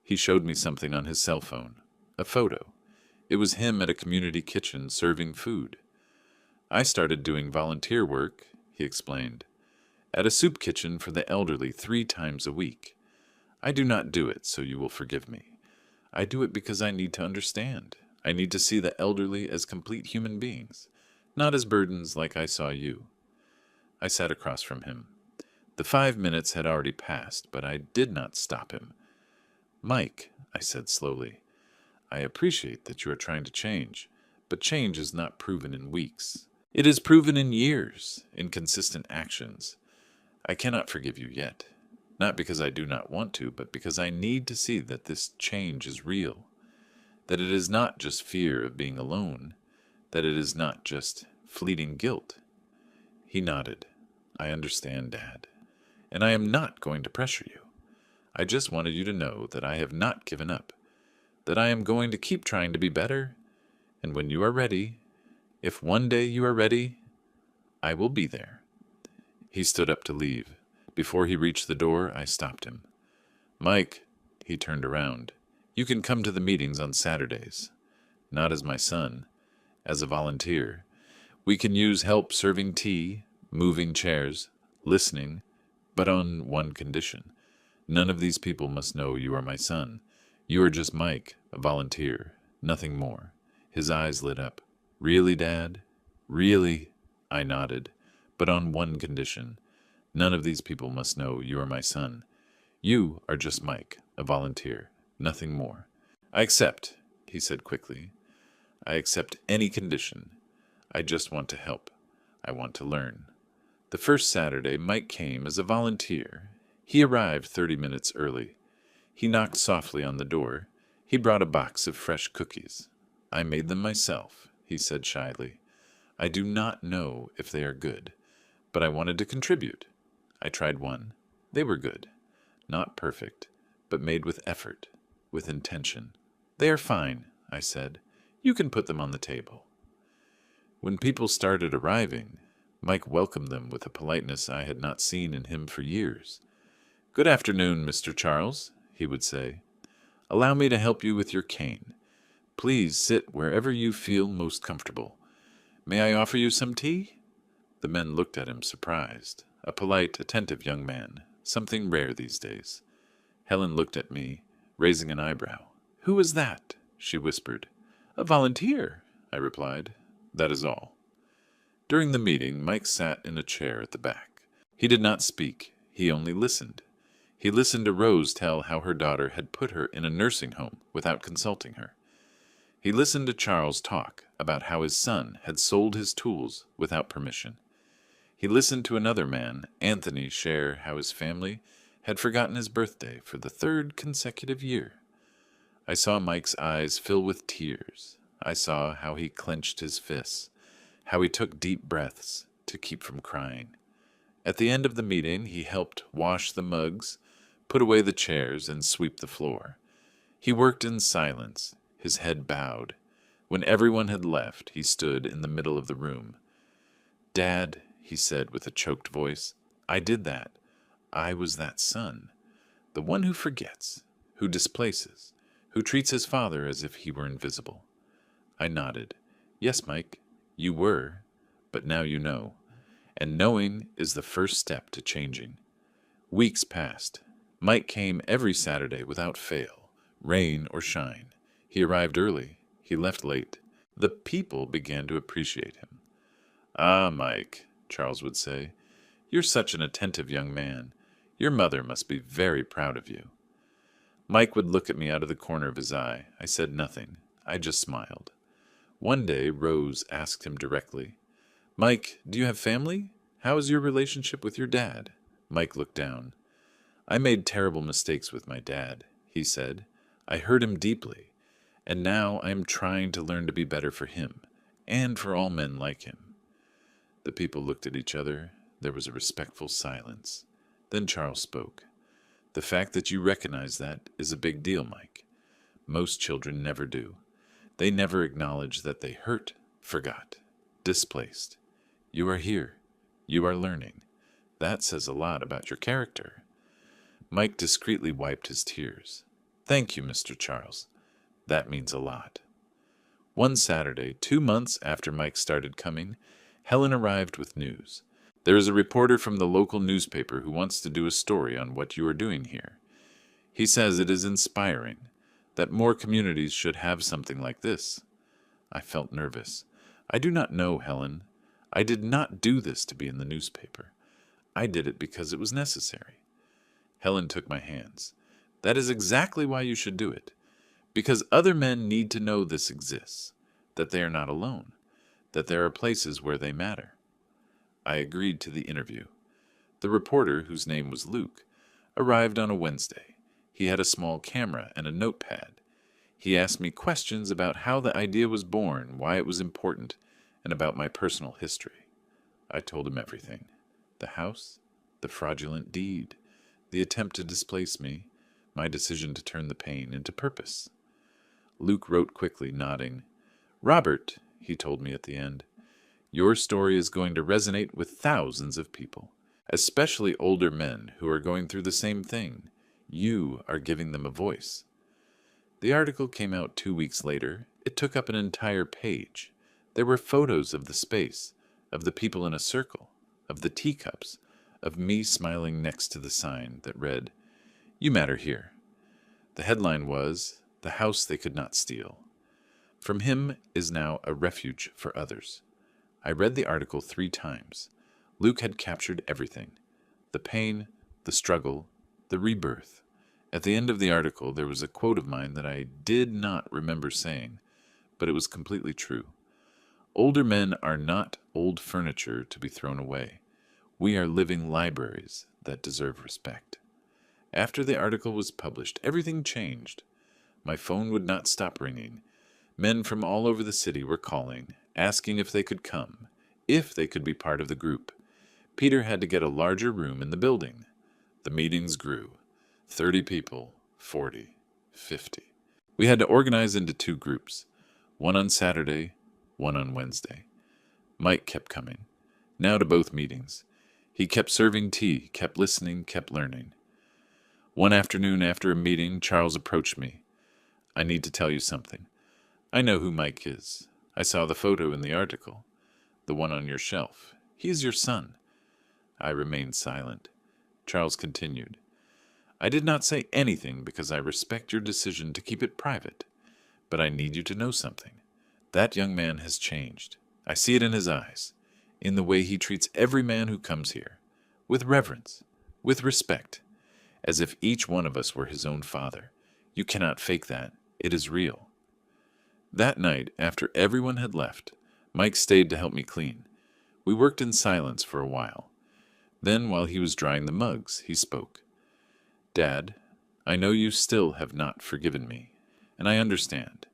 He showed me something on his cell phone, a photo. It was him at a community kitchen serving food. I started doing volunteer work, he explained, at a soup kitchen for the elderly 3 times a week. I do not do it so you will forgive me. I do it because I need to understand. I need to see the elderly as complete human beings, not as burdens like I saw you. I sat across from him. The 5 minutes had already passed, but I did not stop him. Mike, I said slowly, I appreciate that you are trying to change, but change is not proven in weeks. It is proven in years, in consistent actions. I cannot forgive you yet. Not because I do not want to, but because I need to see that this change is real. That it is not just fear of being alone. That it is not just fleeting guilt. He nodded. I understand, Dad. And I am not going to pressure you. I just wanted you to know that I have not given up. That I am going to keep trying to be better. And when you are ready, if one day you are ready, I will be there. He stood up to leave. Before he reached the door, I stopped him. Mike, he turned around, you can come to the meetings on Saturdays. Not as my son, as a volunteer. We can use help serving tea, moving chairs, listening, but on one condition. None of these people must know you are my son. You are just Mike, a volunteer, nothing more. His eyes lit up. Really, Dad? Really? I nodded, but on one condition. None of these people must know you are my son. You are just Mike, a volunteer, nothing more. I accept, he said quickly. I accept any condition. I just want to help. I want to learn. The first Saturday, Mike came as a volunteer. He arrived 30 minutes early. He knocked softly on the door. He brought a box of fresh cookies. I made them myself, he said shyly. I do not know if they are good, but I wanted to contribute. I tried one. They were good. Not perfect, but made with effort, with intention. They are fine, I said. You can put them on the table. When people started arriving, Mike welcomed them with a politeness I had not seen in him for years. Good afternoon, Mr. Charles, he would say. Allow me to help you with your cane. Please sit wherever you feel most comfortable. May I offer you some tea? The men looked at him surprised. A polite, attentive young man, something rare these days. Helen looked at me, raising an eyebrow. Who is that? She whispered. A volunteer, I replied. That is all. During the meeting, Mike sat in a chair at the back. He did not speak. He only listened. He listened to Rose tell how her daughter had put her in a nursing home without consulting her. He listened to Charles talk about how his son had sold his tools without permission. He listened to another man, Anthony, share how his family had forgotten his birthday for the 3rd consecutive year. I saw Mike's eyes fill with tears. I saw how he clenched his fists, how he took deep breaths to keep from crying. At the end of the meeting, he helped wash the mugs, put away the chairs, and sweep the floor. He worked in silence, his head bowed. When everyone had left, he stood in the middle of the room. Dad, he said with a choked voice, I did that. I was that son. The one who forgets, who displaces, who treats his father as if he were invisible. I nodded. Yes, Mike, you were, but now you know. And knowing is the first step to changing. Weeks passed. Mike came every Saturday without fail, rain or shine. He arrived early. He left late. The people began to appreciate him. Ah, Mike, Charles would say, you're such an attentive young man. Your mother must be very proud of you. Mike would look at me out of the corner of his eye. I said nothing. I just smiled. One day, Rose asked him directly, "Mike, do you have family? How is your relationship with your dad?" Mike looked down. "I made terrible mistakes with my dad," he said. "I hurt him deeply, and now I am trying to learn to be better for him, and for all men like him." The people looked at each other. There was a respectful silence. Then Charles spoke. "The fact that you recognize that is a big deal, Mike. Most children never do. They never acknowledge that they hurt, forgot, displaced. You are here. You are learning. That says a lot about your character." Mike discreetly wiped his tears. "Thank you, Mr. Charles. That means a lot." One Saturday, 2 months after Mike started coming, Helen arrived with news. "There is a reporter from the local newspaper who wants to do a story on what you are doing here. He says it is inspiring, that more communities should have something like this." I felt nervous. "I do not know, Helen. I did not do this to be in the newspaper. I did it because it was necessary." Helen took my hands. "That is exactly why you should do it. Because other men need to know this exists, that they are not alone, that there are places where they matter." I agreed to the interview. The reporter, whose name was Luke, arrived on a Wednesday. He had a small camera and a notepad. He asked me questions about how the idea was born, why it was important, and about my personal history. I told him everything. The house, the fraudulent deed, the attempt to displace me, my decision to turn the pain into purpose. Luke wrote quickly, nodding. "Robert," he told me at the end, "your story is going to resonate with thousands of people, especially older men who are going through the same thing. You are giving them a voice." The article came out 2 weeks later. It took up an entire page. There were photos of the space, of the people in a circle, of the teacups, of me smiling next to the sign that read, "You matter here." The headline was, "The House They Could Not Steal. From Him is Now a Refuge for Others." I read the article 3 times. Luke had captured everything. The pain, the struggle, the rebirth. At the end of the article, there was a quote of mine that I did not remember saying, but it was completely true. Older men are not old furniture to be thrown away. We are living libraries that deserve respect. After the article was published, everything changed. My phone would not stop ringing. Men from all over the city were calling, asking if they could come, if they could be part of the group. Peter had to get a larger room in the building. The meetings grew. 30 people, 40, 50. We had to organize into 2 groups, one on Saturday, one on Wednesday. Mike kept coming, now to both meetings. He kept serving tea, kept listening, kept learning. One afternoon after a meeting, Charles approached me. "I need to tell you something. I know who Mike is. I saw the photo in the article, the one on your shelf. He is your son." I remained silent. Charles continued. "I did not say anything because I respect your decision to keep it private, but I need you to know something. That young man has changed. I see it in his eyes, in the way he treats every man who comes here, with reverence, with respect, as if each one of us were his own father. You cannot fake that. It is real." That night, after everyone had left, Mike stayed to help me clean. We worked in silence for a while. Then, while he was drying the mugs, he spoke. "Dad, I know you still have not forgiven me, and I understand.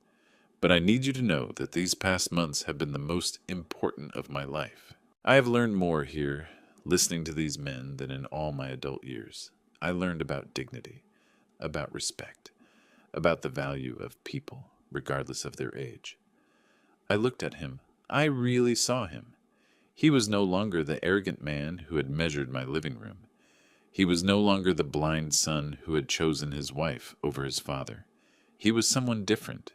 But I need you to know that these past months have been the most important of my life. I have learned more here, listening to these men, than in all my adult years. I learned about dignity, about respect, about the value of people, regardless of their age." I looked at him. I really saw him. He was no longer the arrogant man who had measured my living room. He was no longer the blind son who had chosen his wife over his father. He was someone different,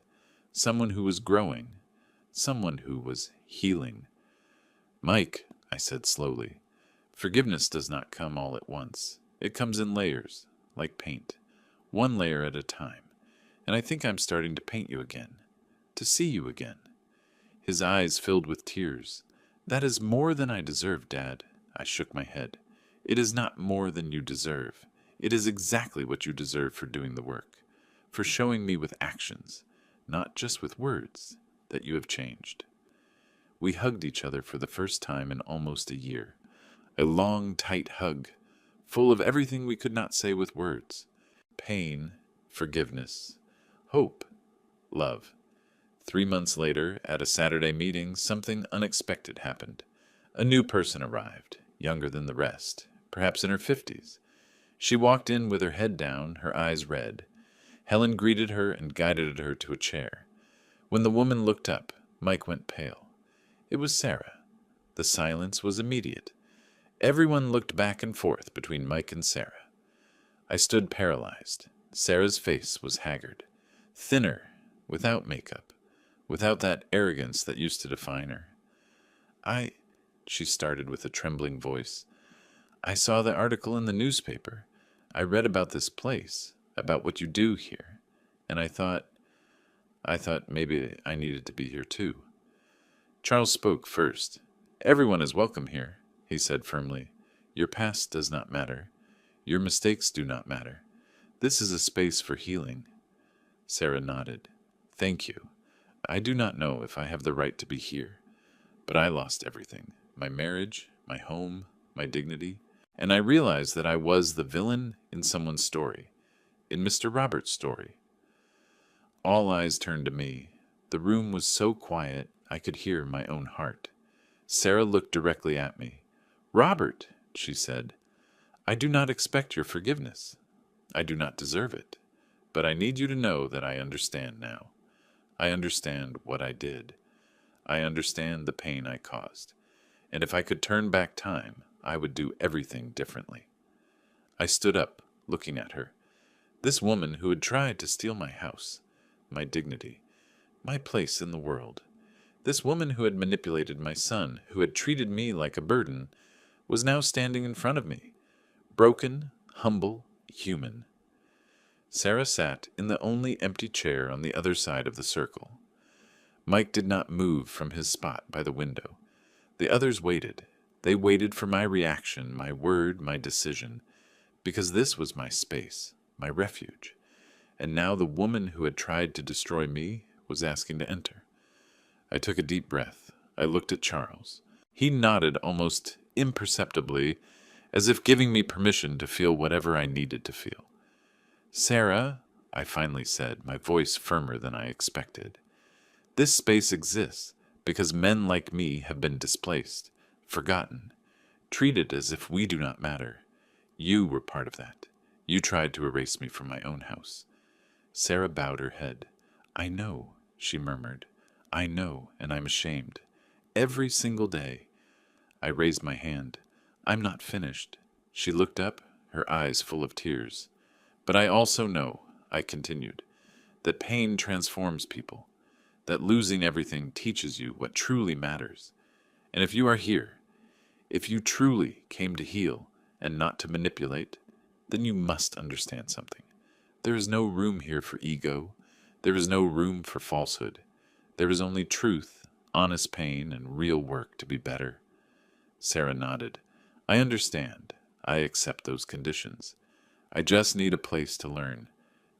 someone who was growing, someone who was healing. "Mike," I said slowly, "forgiveness does not come all at once. It comes in layers, like paint, one layer at a time. And I think I'm starting to paint you again, to see you again." His eyes filled with tears. "That is more than I deserve, Dad." I shook my head. "It is not more than you deserve. It is exactly what you deserve for doing the work. for showing me with actions, not just with words, that you have changed. We hugged each other for the first time in almost a year. A long, tight hug, full of everything we could not say with words. Pain, forgiveness, hope, love. 3 months later, at a Saturday meeting, something unexpected happened. A new person arrived, younger than the rest, perhaps in her 50s. She walked in with her head down, her eyes red. Helen greeted her and guided her to a chair. When the woman looked up, Mike went pale. It was Sarah. The silence was immediate. Everyone looked back and forth between Mike and Sarah. I stood paralyzed. Sarah's face was haggard, thinner, without makeup, without that arrogance that used to define her. She started with a trembling voice. I saw the article in the newspaper. I read about this place, about what you do here, and I thought maybe I needed to be here too. Charles spoke first. Everyone is welcome here, he said firmly. Your past does not matter. Your mistakes do not matter. This is a space for healing. Sarah nodded. Thank you. I do not know if I have the right to be here, but I lost everything. My marriage, my home, my dignity, and I realized that I was the villain in someone's story, in Mr. Roberts' story. All eyes turned to me. The room was so quiet I could hear my own heart. Sarah looked directly at me. Robert, she said, I do not expect your forgiveness. I do not deserve it, but I need you to know that I understand now. I understand what I did. I understand the pain I caused. And if I could turn back time, I would do everything differently. I stood up, looking at her. This woman who had tried to steal my house, my dignity, my place in the world. This woman who had manipulated my son, who had treated me like a burden, was now standing in front of me, broken, humble, human. Sarah sat in the only empty chair on the other side of the circle. Mike did not move from his spot by the window. The others waited. They waited for my reaction, my word, my decision, because this was my space, my refuge. And now the woman who had tried to destroy me was asking to enter. I took a deep breath. I looked at Charles. He nodded almost imperceptibly, as if giving me permission to feel whatever I needed to feel. Sarah, I finally said, my voice firmer than I expected. This space exists because men like me have been displaced, forgotten, treated as if we do not matter. You were part of that. You tried to erase me from my own house. Sarah bowed her head. I know, she murmured. I know, and I'm ashamed. Every single day. I raised my hand. I'm not finished. She looked up, her eyes full of tears. But I also know, I continued, that pain transforms people, that losing everything teaches you what truly matters. And if you are here, if you truly came to heal and not to manipulate, then you must understand something. There is no room here for ego. There is no room for falsehood. There is only truth, honest pain, and real work to be better. Sarah nodded. I understand. I accept those conditions. I just need a place to learn,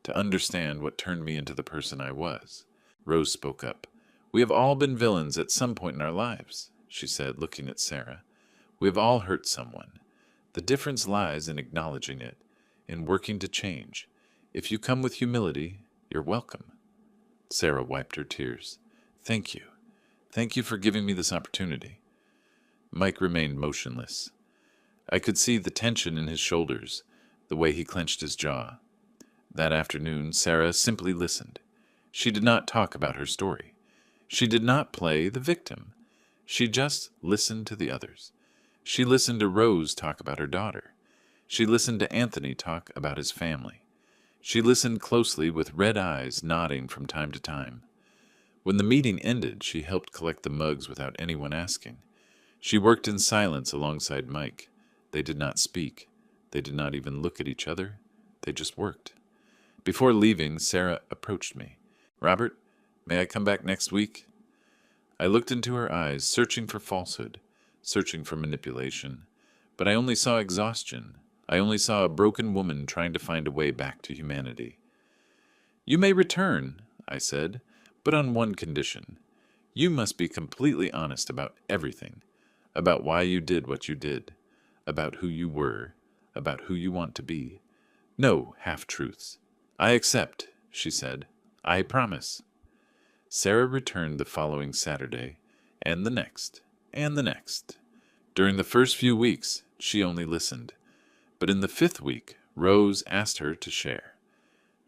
to understand what turned me into the person I was. Rose spoke up. We have all been villains at some point in our lives, she said, looking at Sarah. We have all hurt someone. The difference lies in acknowledging it, in working to change. If you come with humility, you're welcome. Sarah wiped her tears. Thank you. Thank you for giving me this opportunity. Mike remained motionless. I could see the tension in his shoulders, the way he clenched his jaw. That afternoon, Sarah simply listened. She did not talk about her story. She did not play the victim. She just listened to the others. She listened to Rose talk about her daughter. She listened to Anthony talk about his family. She listened closely with red eyes nodding from time to time. When the meeting ended, she helped collect the mugs without anyone asking. She worked in silence alongside Mike. They did not speak. They did not even look at each other. They just worked. Before leaving, Sarah approached me. Robert, may I come back next week? I looked into her eyes, searching for falsehood, searching for manipulation. But I only saw exhaustion. I only saw a broken woman trying to find a way back to humanity. You may return, I said, but on one condition. You must be completely honest about everything, about why you did what you did, about who you were, about who you want to be. No half-truths. I accept, she said. I promise. Sarah returned the following Saturday, and the next, and the next. During the first few weeks, she only listened. But in the 5th week, Rose asked her to share.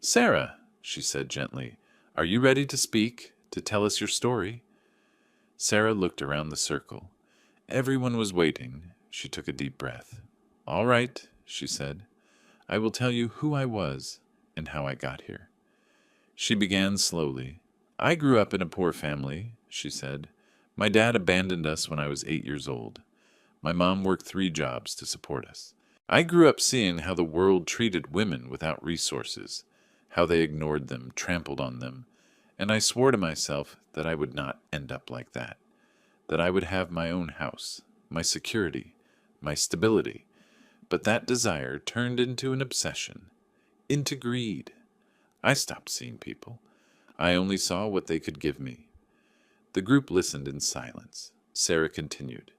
Sarah, she said gently, are you ready to speak, to tell us your story? Sarah looked around the circle. Everyone was waiting. She took a deep breath. All right, she said. I will tell you who I was and how I got here. She began slowly. I grew up in a poor family, she said. My dad abandoned us when I was 8 years old. My mom worked 3 jobs to support us. I grew up seeing how the world treated women without resources, how they ignored them, trampled on them, and I swore to myself that I would not end up like that I would have my own house, my security, my stability. But that desire turned into an obsession, into greed. I stopped seeing people. I only saw what they could give me. The group listened in silence. Sarah continued.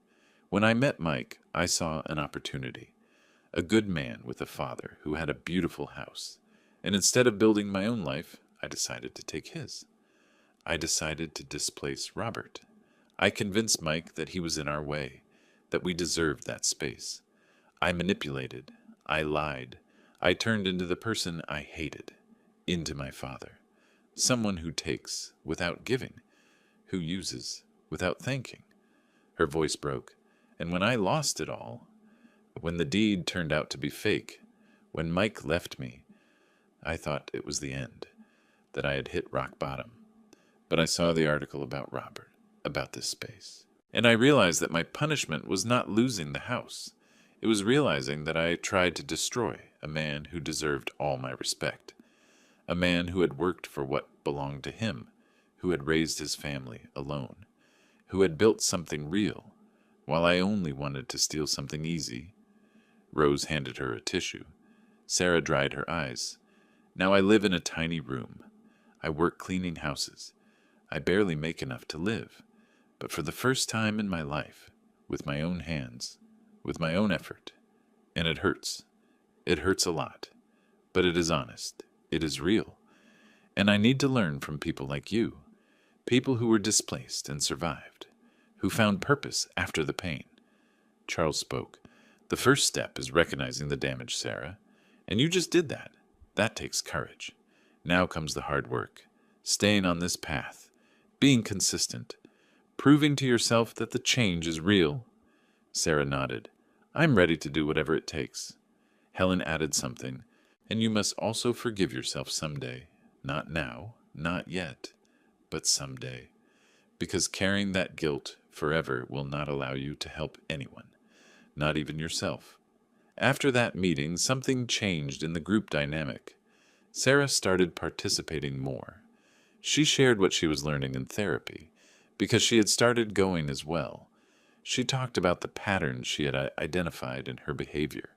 When I met Mike, I saw an opportunity. A good man with a father who had a beautiful house. And instead of building my own life, I decided to take his. I decided to displace Robert. I convinced Mike that he was in our way, that we deserved that space. I manipulated. I lied. I turned into the person I hated, into my father. Someone who takes without giving, who uses without thanking. Her voice broke. And when I lost it all, when the deed turned out to be fake, when Mike left me, I thought it was the end, that I had hit rock bottom. But I saw the article about Robert, about this space. And I realized that my punishment was not losing the house. It was realizing that I tried to destroy a man who deserved all my respect. A man who had worked for what belonged to him, who had raised his family alone, who had built something real, while I only wanted to steal something easy. Rose handed her a tissue. Sarah dried her eyes. Now I live in a tiny room. I work cleaning houses. I barely make enough to live. But for the first time in my life, with my own hands, with my own effort, and it hurts. It hurts a lot. But it is honest. It is real. And I need to learn from people like you, people who were displaced and survived, who found purpose after the pain. Charles spoke. The first step is recognizing the damage, Sarah. And you just did that. That takes courage. Now comes the hard work. Staying on this path. Being consistent. Proving to yourself that the change is real. Sarah nodded. I'm ready to do whatever it takes. Helen added something. And you must also forgive yourself someday. Not now, not yet, but someday. Because carrying that guilt forever will not allow you to help anyone, not even yourself. After that meeting, something changed in the group dynamic. Sarah started participating more. She shared what she was learning in therapy, because she had started going as well. She talked about the patterns she had identified in her behavior,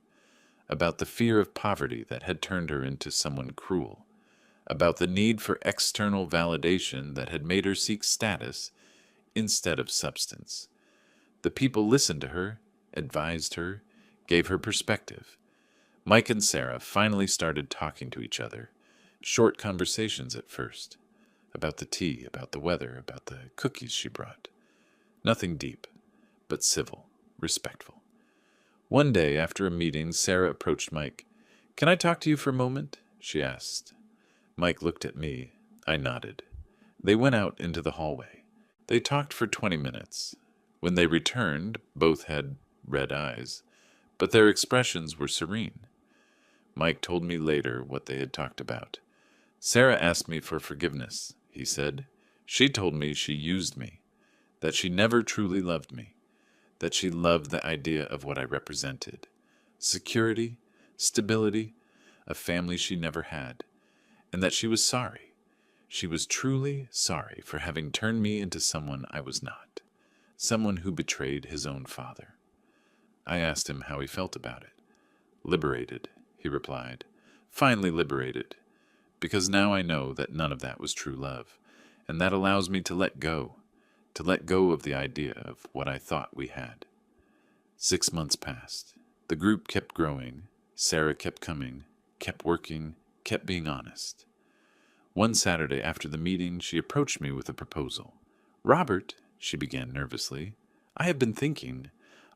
about the fear of poverty that had turned her into someone cruel, about the need for external validation that had made her seek status instead of substance. The people listened to her, advised her, gave her perspective. Mike and Sarah finally started talking to each other, short conversations at first, about the tea, about the weather, about the cookies she brought. Nothing deep, but civil, respectful. One day, after a meeting, Sarah approached Mike. Can I talk to you for a moment? She asked. Mike looked at me. I nodded. They went out into the hallway. They talked for 20 minutes. When they returned, both had red eyes, but their expressions were serene. Mike told me later what they had talked about. Sarah asked me for forgiveness, he said. She told me she used me, that she never truly loved me, that she loved the idea of what I represented. Security, stability, a family she never had, and that she was sorry. She was truly sorry for having turned me into someone I was not, someone who betrayed his own father. I asked him how he felt about it. Liberated, he replied. Finally liberated. because now I know that none of that was true love, and that allows me to let go of the idea of what I thought we had. 6 months passed. The group kept growing. Sarah kept coming, kept working, kept being honest. One Saturday after the meeting, she approached me with a proposal. "Robert," she began nervously, "I have been thinking.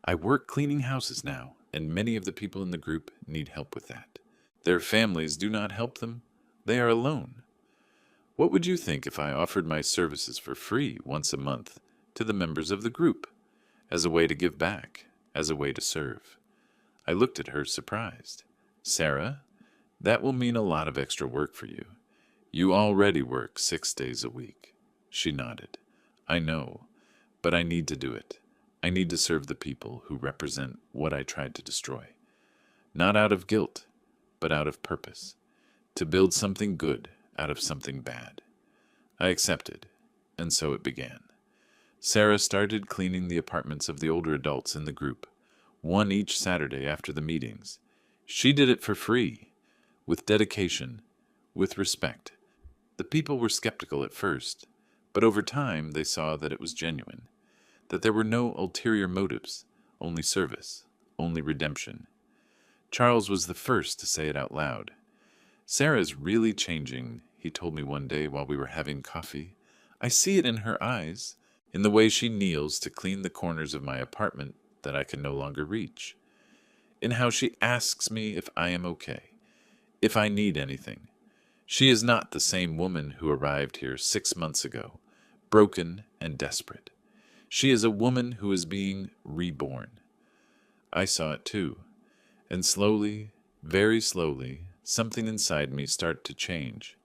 I work cleaning houses now, and many of the people in the group need help with that. Their families do not help them. They are alone. What would you think if I offered my services for free once a month to the members of the group, as a way to give back, as a way to serve?" I looked at her surprised. "Sarah, that will mean a lot of extra work for you. You already work 6 days a week." She nodded. "I know, but I need to do it. I need to serve the people who represent what I tried to destroy. Not out of guilt, but out of purpose. To build something good out of something bad." I accepted, and so it began. Sarah started cleaning the apartments of the older adults in the group, one each Saturday after the meetings. She did it for free, with dedication, with respect. The people were skeptical at first, but over time they saw that it was genuine, that there were no ulterior motives, only service, only redemption. Charles was the first to say it out loud. "Sarah is really changing," he told me one day while we were having coffee. "I see it in her eyes, in the way she kneels to clean the corners of my apartment that I can no longer reach, in how she asks me if I am okay, if I need anything. She is not the same woman who arrived here 6 months ago, broken and desperate. She is a woman who is being reborn." I saw it too, and slowly, very slowly, something inside me started to change.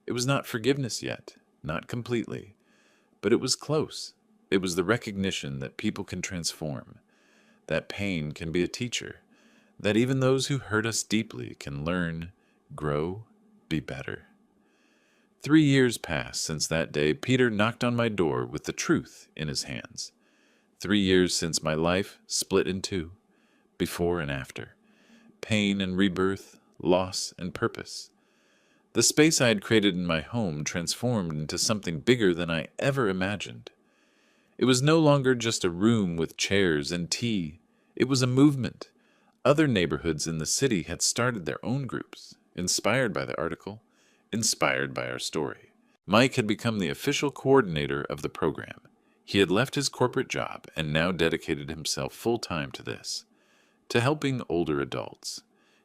It was not forgiveness yet, not completely, but it was close. It was the recognition that people can transform, that pain can be a teacher, that even those who hurt us deeply can learn, grow, be better. 3 years passed since that day Peter knocked on my door with the truth in his hands. 3 years since my life split in two, before and after. Pain and rebirth, loss and purpose. The space I had created in my home transformed into something bigger than I ever imagined. It was no longer just a room with chairs and tea. It was a movement. Other neighborhoods in the city had started their own groups, inspired by the article, inspired by our story. Mike had become the official coordinator of the program. He had left his corporate job and now dedicated himself full-time to this, to helping older adults,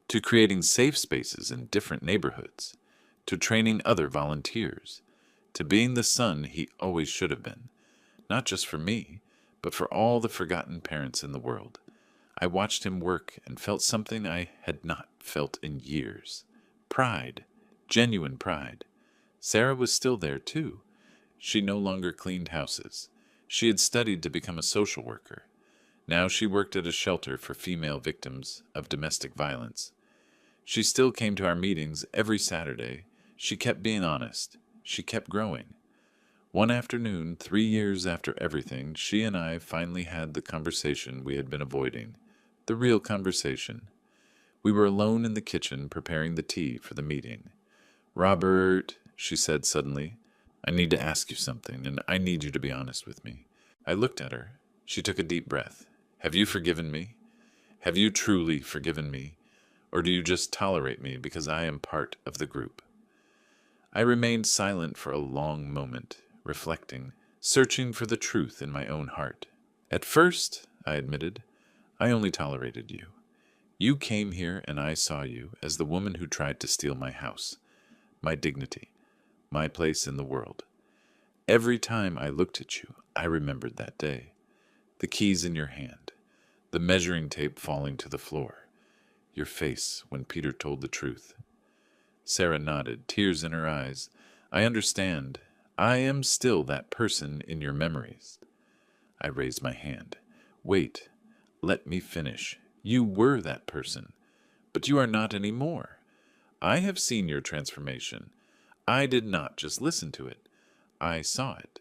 to creating safe spaces in different neighborhoods, to training other volunteers, to being the son he always should have been, not just for me, but for all the forgotten parents in the world. I watched him work and felt something I had not felt in years. Pride, genuine pride. Sarah was still there too. She no longer cleaned houses. She had studied to become a social worker. Now she worked at a shelter for female victims of domestic violence. She still came to our meetings every Saturday. She kept being honest. She kept growing. One afternoon, 3 years after everything, she and I finally had the conversation we had been avoiding. The real conversation. We were alone in the kitchen preparing the tea for the meeting. "Robert," she said suddenly, "I need to ask you something, and I need you to be honest with me." I looked at her. She took a deep breath. "Have you forgiven me? Have you truly forgiven me? Or do you just tolerate me because I am part of the group?" I remained silent for a long moment, reflecting, searching for the truth in my own heart. "At first," I admitted, "I only tolerated you. You came here and I saw you as the woman who tried to steal my house, my dignity, my place in the world. Every time I looked at you, I remembered that day. The keys in your hand, the measuring tape falling to the floor, your face when Peter told the truth." Sarah nodded, tears in her eyes. "I understand. I am still that person in your memories." I raised my hand. "Wait, let me finish. You were that person, but you are not anymore. I have seen your transformation. I did not just listen to it. I saw it.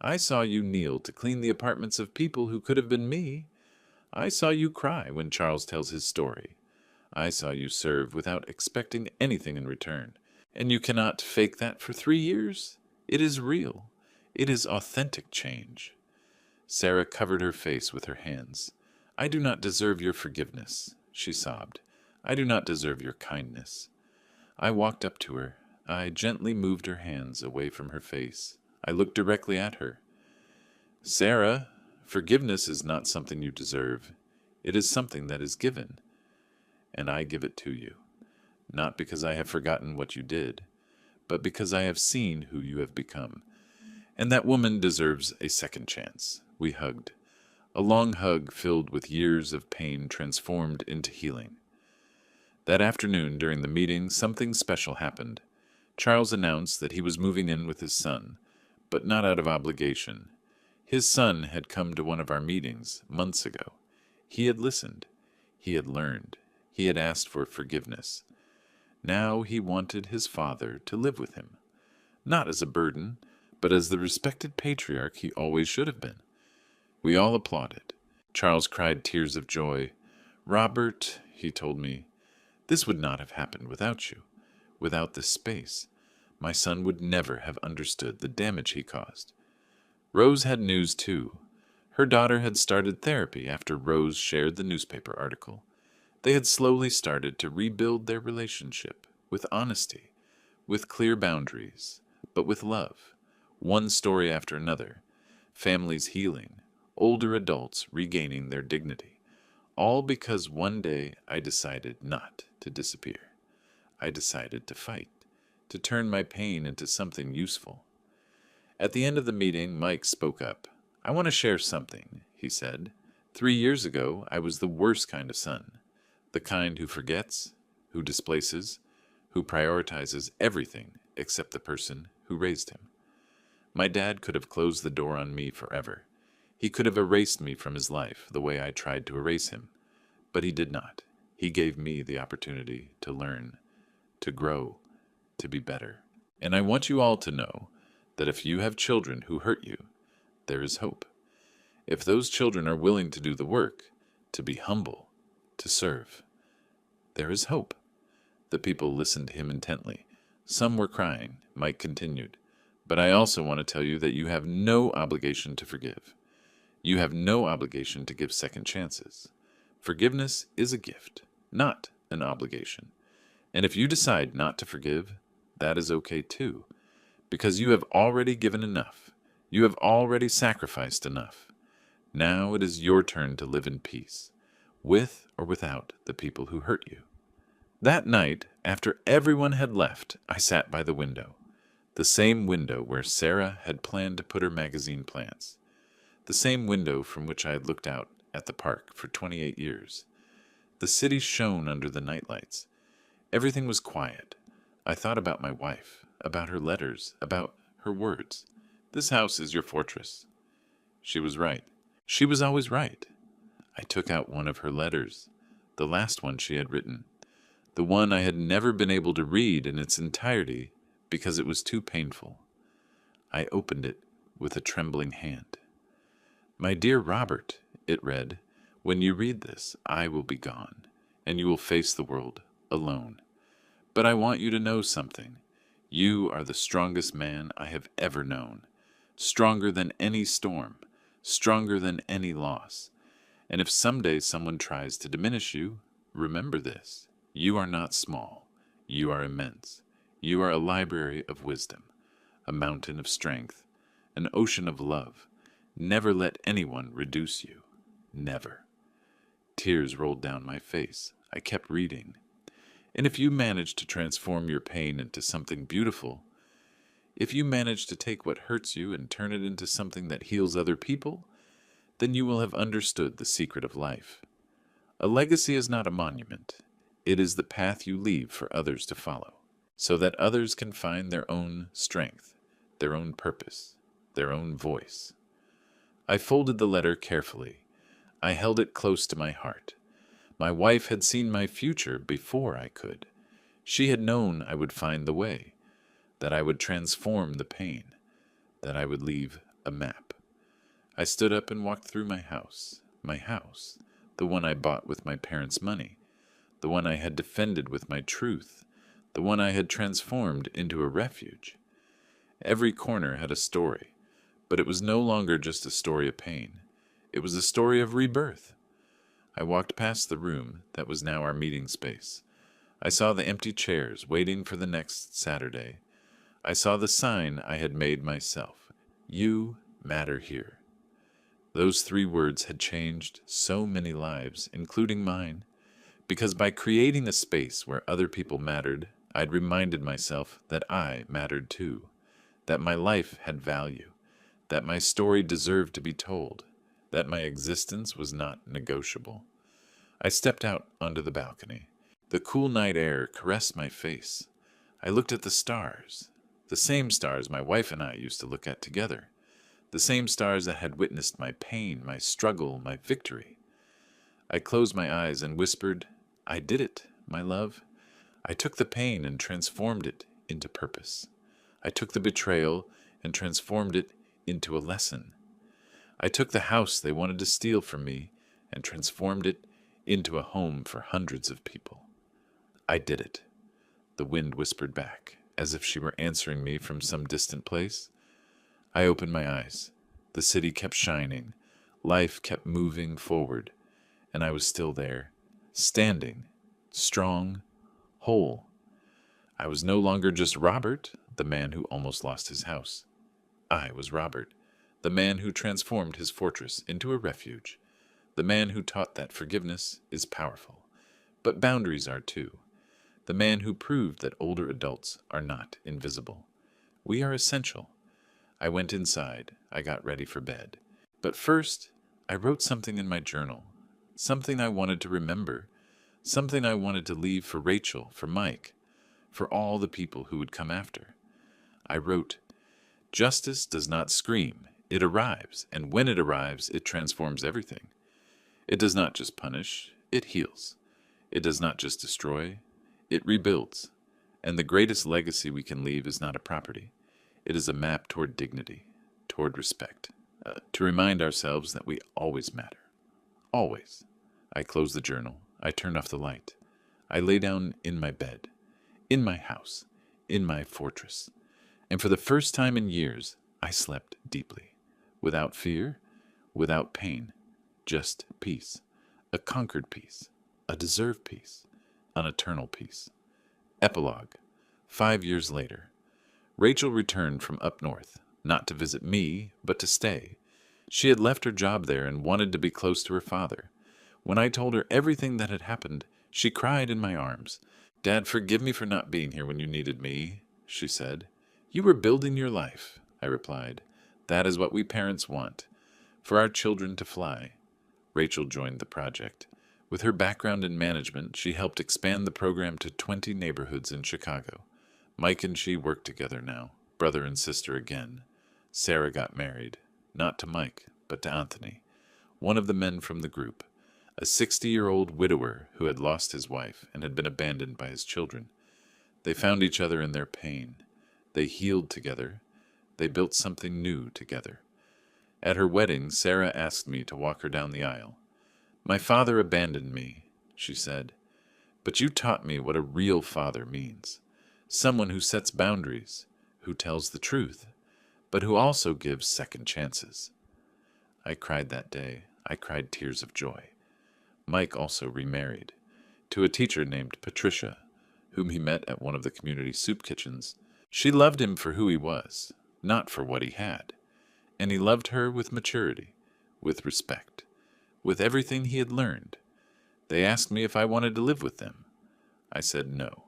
I saw you kneel to clean the apartments of people who could have been me. I saw you cry when Charles tells his story. I saw you serve without expecting anything in return. And you cannot fake that for 3 years? It is real. It is authentic change. Sarah covered her face with her hands. I do not deserve your forgiveness, she sobbed. I do not deserve your kindness. I walked up to her. I gently moved her hands away from her face. I looked directly at her. Sarah, forgiveness is not something you deserve. It is something that is given, and I give it to you. Not because I have forgotten what you did, but because I have seen who you have become. And that woman deserves a second chance. We hugged. A long hug filled with years of pain transformed into healing. That afternoon, during the meeting, something special happened. Charles announced that he was moving in with his son, but not out of obligation. His son had come to one of our meetings months ago. He had listened. He had learned. He had asked for forgiveness. Now he wanted his father to live with him, not as a burden, but as the respected patriarch he always should have been. We all applauded. Charles cried tears of joy. Robert, he told me, this would not have happened without you, without this space. My son would never have understood the damage he caused. Rose had news too. Her daughter had started therapy after Rose shared the newspaper article. They had slowly started to rebuild their relationship with honesty, with clear boundaries, but with love. One story after another. Families healing, older adults regaining their dignity. All because one day I decided not to disappear. I decided to fight, to turn my pain into something useful. At the end of the meeting, Mike spoke up. I want to share something, he said. 3 years ago, I was the worst kind of son. The kind who forgets, who displaces, who prioritizes everything except the person who raised him. My dad could have closed the door on me forever. He could have erased me from his life the way I tried to erase him. But he did not. He gave me the opportunity to learn, to grow, to be better. And I want you all to know that if you have children who hurt you, there is hope. If those children are willing to do the work, to be humble, to serve, there is hope. The people listened to him intently. Some were crying. Mike continued. But I also want to tell you that you have no obligation to forgive. You have no obligation to give second chances. Forgiveness is a gift, not an obligation. And if you decide not to forgive, that is okay too, because you have already given enough. You have already sacrificed enough. Now it is your turn to live in peace, with or without the people who hurt you. That night, after everyone had left, I sat by the window. The same window where Sarah had planned to put her magazine plants. The same window from which I had looked out at the park for 28 years. The city shone under the nightlights. Everything was quiet. I thought about my wife, about her letters, about her words. This house is your fortress. She was right. She was always right. I took out one of her letters, the last one she had written, the one I had never been able to read in its entirety because it was too painful. I opened it with a trembling hand. My dear Robert, it read, when you read this, I will be gone, and you will face the world alone. But I want you to know something. You are the strongest man I have ever known, stronger than any storm, stronger than any loss. And if someday someone tries to diminish you, remember this. You are not small. You are immense. You are a library of wisdom, a mountain of strength, an ocean of love. Never let anyone reduce you. Never. Tears rolled down my face. I kept reading. And if you manage to transform your pain into something beautiful, if you manage to take what hurts you and turn it into something that heals other people, then you will have understood the secret of life. A legacy is not a monument. It is the path you leave for others to follow, so that others can find their own strength, their own purpose, their own voice. I folded the letter carefully. I held it close to my heart. My wife had seen my future before I could. She had known I would find the way, that I would transform the pain, that I would leave a map. I stood up and walked through my house, the one I bought with my parents' money, the one I had defended with my truth, the one I had transformed into a refuge. Every corner had a story, but it was no longer just a story of pain. It was a story of rebirth. I walked past the room that was now our meeting space. I saw the empty chairs waiting for the next Saturday. I saw the sign I had made myself. You matter here. Those 3 words had changed so many lives, including mine, because by creating a space where other people mattered, I'd reminded myself that I mattered too, that my life had value, that my story deserved to be told, that my existence was not negotiable. I stepped out onto the balcony. The cool night air caressed my face. I looked at the stars, the same stars my wife and I used to look at together, the same stars that had witnessed my pain, my struggle, my victory. I closed my eyes and whispered, I did it, my love. I took the pain and transformed it into purpose. I took the betrayal and transformed it into a lesson. I took the house they wanted to steal from me and transformed it into a home for hundreds of people. I did it, the wind whispered back, as if she were answering me from some distant place. I opened my eyes. The city kept shining. Life kept moving forward. And I was still there, standing, strong, whole. I was no longer just Robert, the man who almost lost his house. I was Robert, the man who transformed his fortress into a refuge, the man who taught that forgiveness is powerful, but boundaries are too, the man who proved that older adults are not invisible. We are essential. I went inside. I got ready for bed. But first, I wrote something in my journal, something I wanted to remember, something I wanted to leave for Rachel, for Mike, for all the people who would come after. I wrote, Justice does not scream. It arrives, and when it arrives, it transforms everything. It does not just punish, it heals. It does not just destroy, it rebuilds. And the greatest legacy we can leave is not a property. It is a map toward dignity, toward respect, to remind ourselves that we always matter. Always. I closed the journal. I turned off the light. I lay down in my bed, in my house, in my fortress. And for the first time in years, I slept deeply, without fear, without pain, just peace, a conquered peace, a deserved peace, an eternal peace. Epilogue. 5 years later. Rachel returned from up north, not to visit me, but to stay. She had left her job there and wanted to be close to her father. When I told her everything that had happened, she cried in my arms. Dad, forgive me for not being here when you needed me, she said. You were building your life, I replied. That is what we parents want, for our children to fly. Rachel joined the project. With her background in management, she helped expand the program to 20 neighborhoods in Chicago. Mike and she work together now, brother and sister again. Sarah got married, not to Mike, but to Anthony, one of the men from the group, a 60-year-old widower who had lost his wife and had been abandoned by his children. They found each other in their pain. They healed together. They built something new together. At her wedding, Sarah asked me to walk her down the aisle. My father abandoned me, she said, but you taught me what a real father means. Someone who sets boundaries, who tells the truth, but who also gives second chances. I cried that day. I cried tears of joy. Mike also remarried, to a teacher named Patricia, whom he met at one of the community soup kitchens. She loved him for who he was, not for what he had, and he loved her with maturity, with respect, with everything he had learned. They asked me if I wanted to live with them. I said no.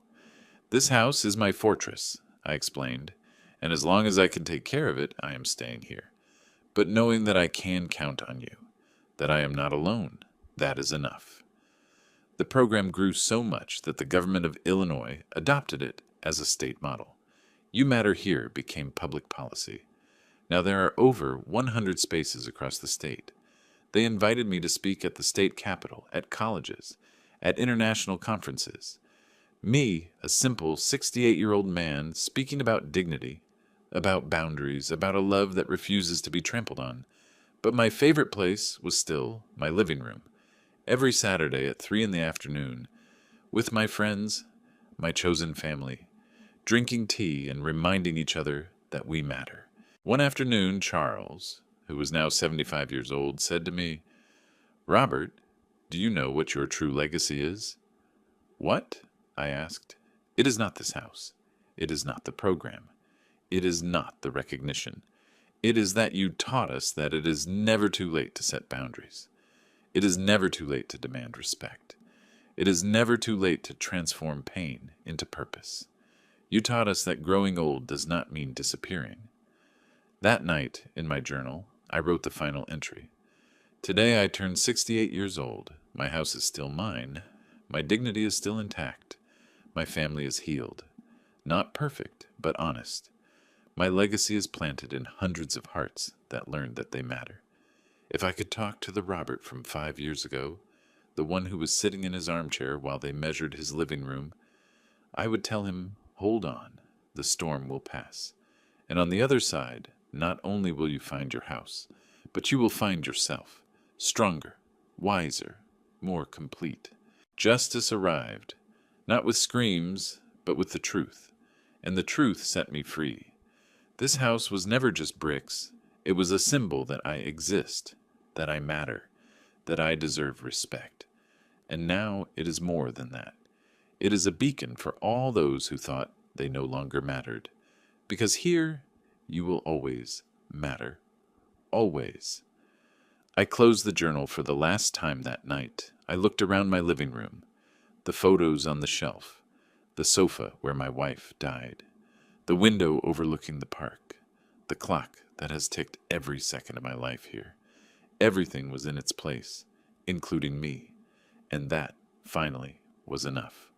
This house is my fortress, I explained, and as long as I can take care of it, I am staying here. But knowing that I can count on you, that I am not alone, that is enough. The program grew so much that the government of Illinois adopted it as a state model. You Matter Here became public policy. Now there are over 100 spaces across the state. They invited me to speak at the state capitol, at colleges, at international conferences. Me, a simple 68-year-old man speaking about dignity, about boundaries, about a love that refuses to be trampled on. But my favorite place was still my living room. Every Saturday at 3 in the afternoon, with my friends, my chosen family, drinking tea and reminding each other that we matter. One afternoon, Charles, who was now 75 years old, said to me, "Robert, do you know what your true legacy is?" "What?" I asked. "It is not this house. It is not the program. It is not the recognition. It is that you taught us that it is never too late to set boundaries. It is never too late to demand respect. It is never too late to transform pain into purpose. You taught us that growing old does not mean disappearing." That night, in my journal, I wrote the final entry. "Today I turned 68 years old. My house is still mine. My dignity is still intact. My family is healed. Not perfect, but honest. My legacy is planted in hundreds of hearts that learned that they matter. If I could talk to the Robert from 5 years ago, the one who was sitting in his armchair while they measured his living room, I would tell him, hold on, the storm will pass. And on the other side, not only will you find your house, but you will find yourself, stronger, wiser, more complete. Justice arrived, not with screams, but with the truth. And the truth set me free. This house was never just bricks. It was a symbol that I exist, that I matter, that I deserve respect. And now it is more than that. It is a beacon for all those who thought they no longer mattered. Because here, you will always matter. Always. I closed the journal for the last time that night. I looked around my living room, the photos on the shelf, the sofa where my wife died, the window overlooking the park, the clock that has ticked every second of my life here. Everything was in its place, including me, and that, finally, was enough.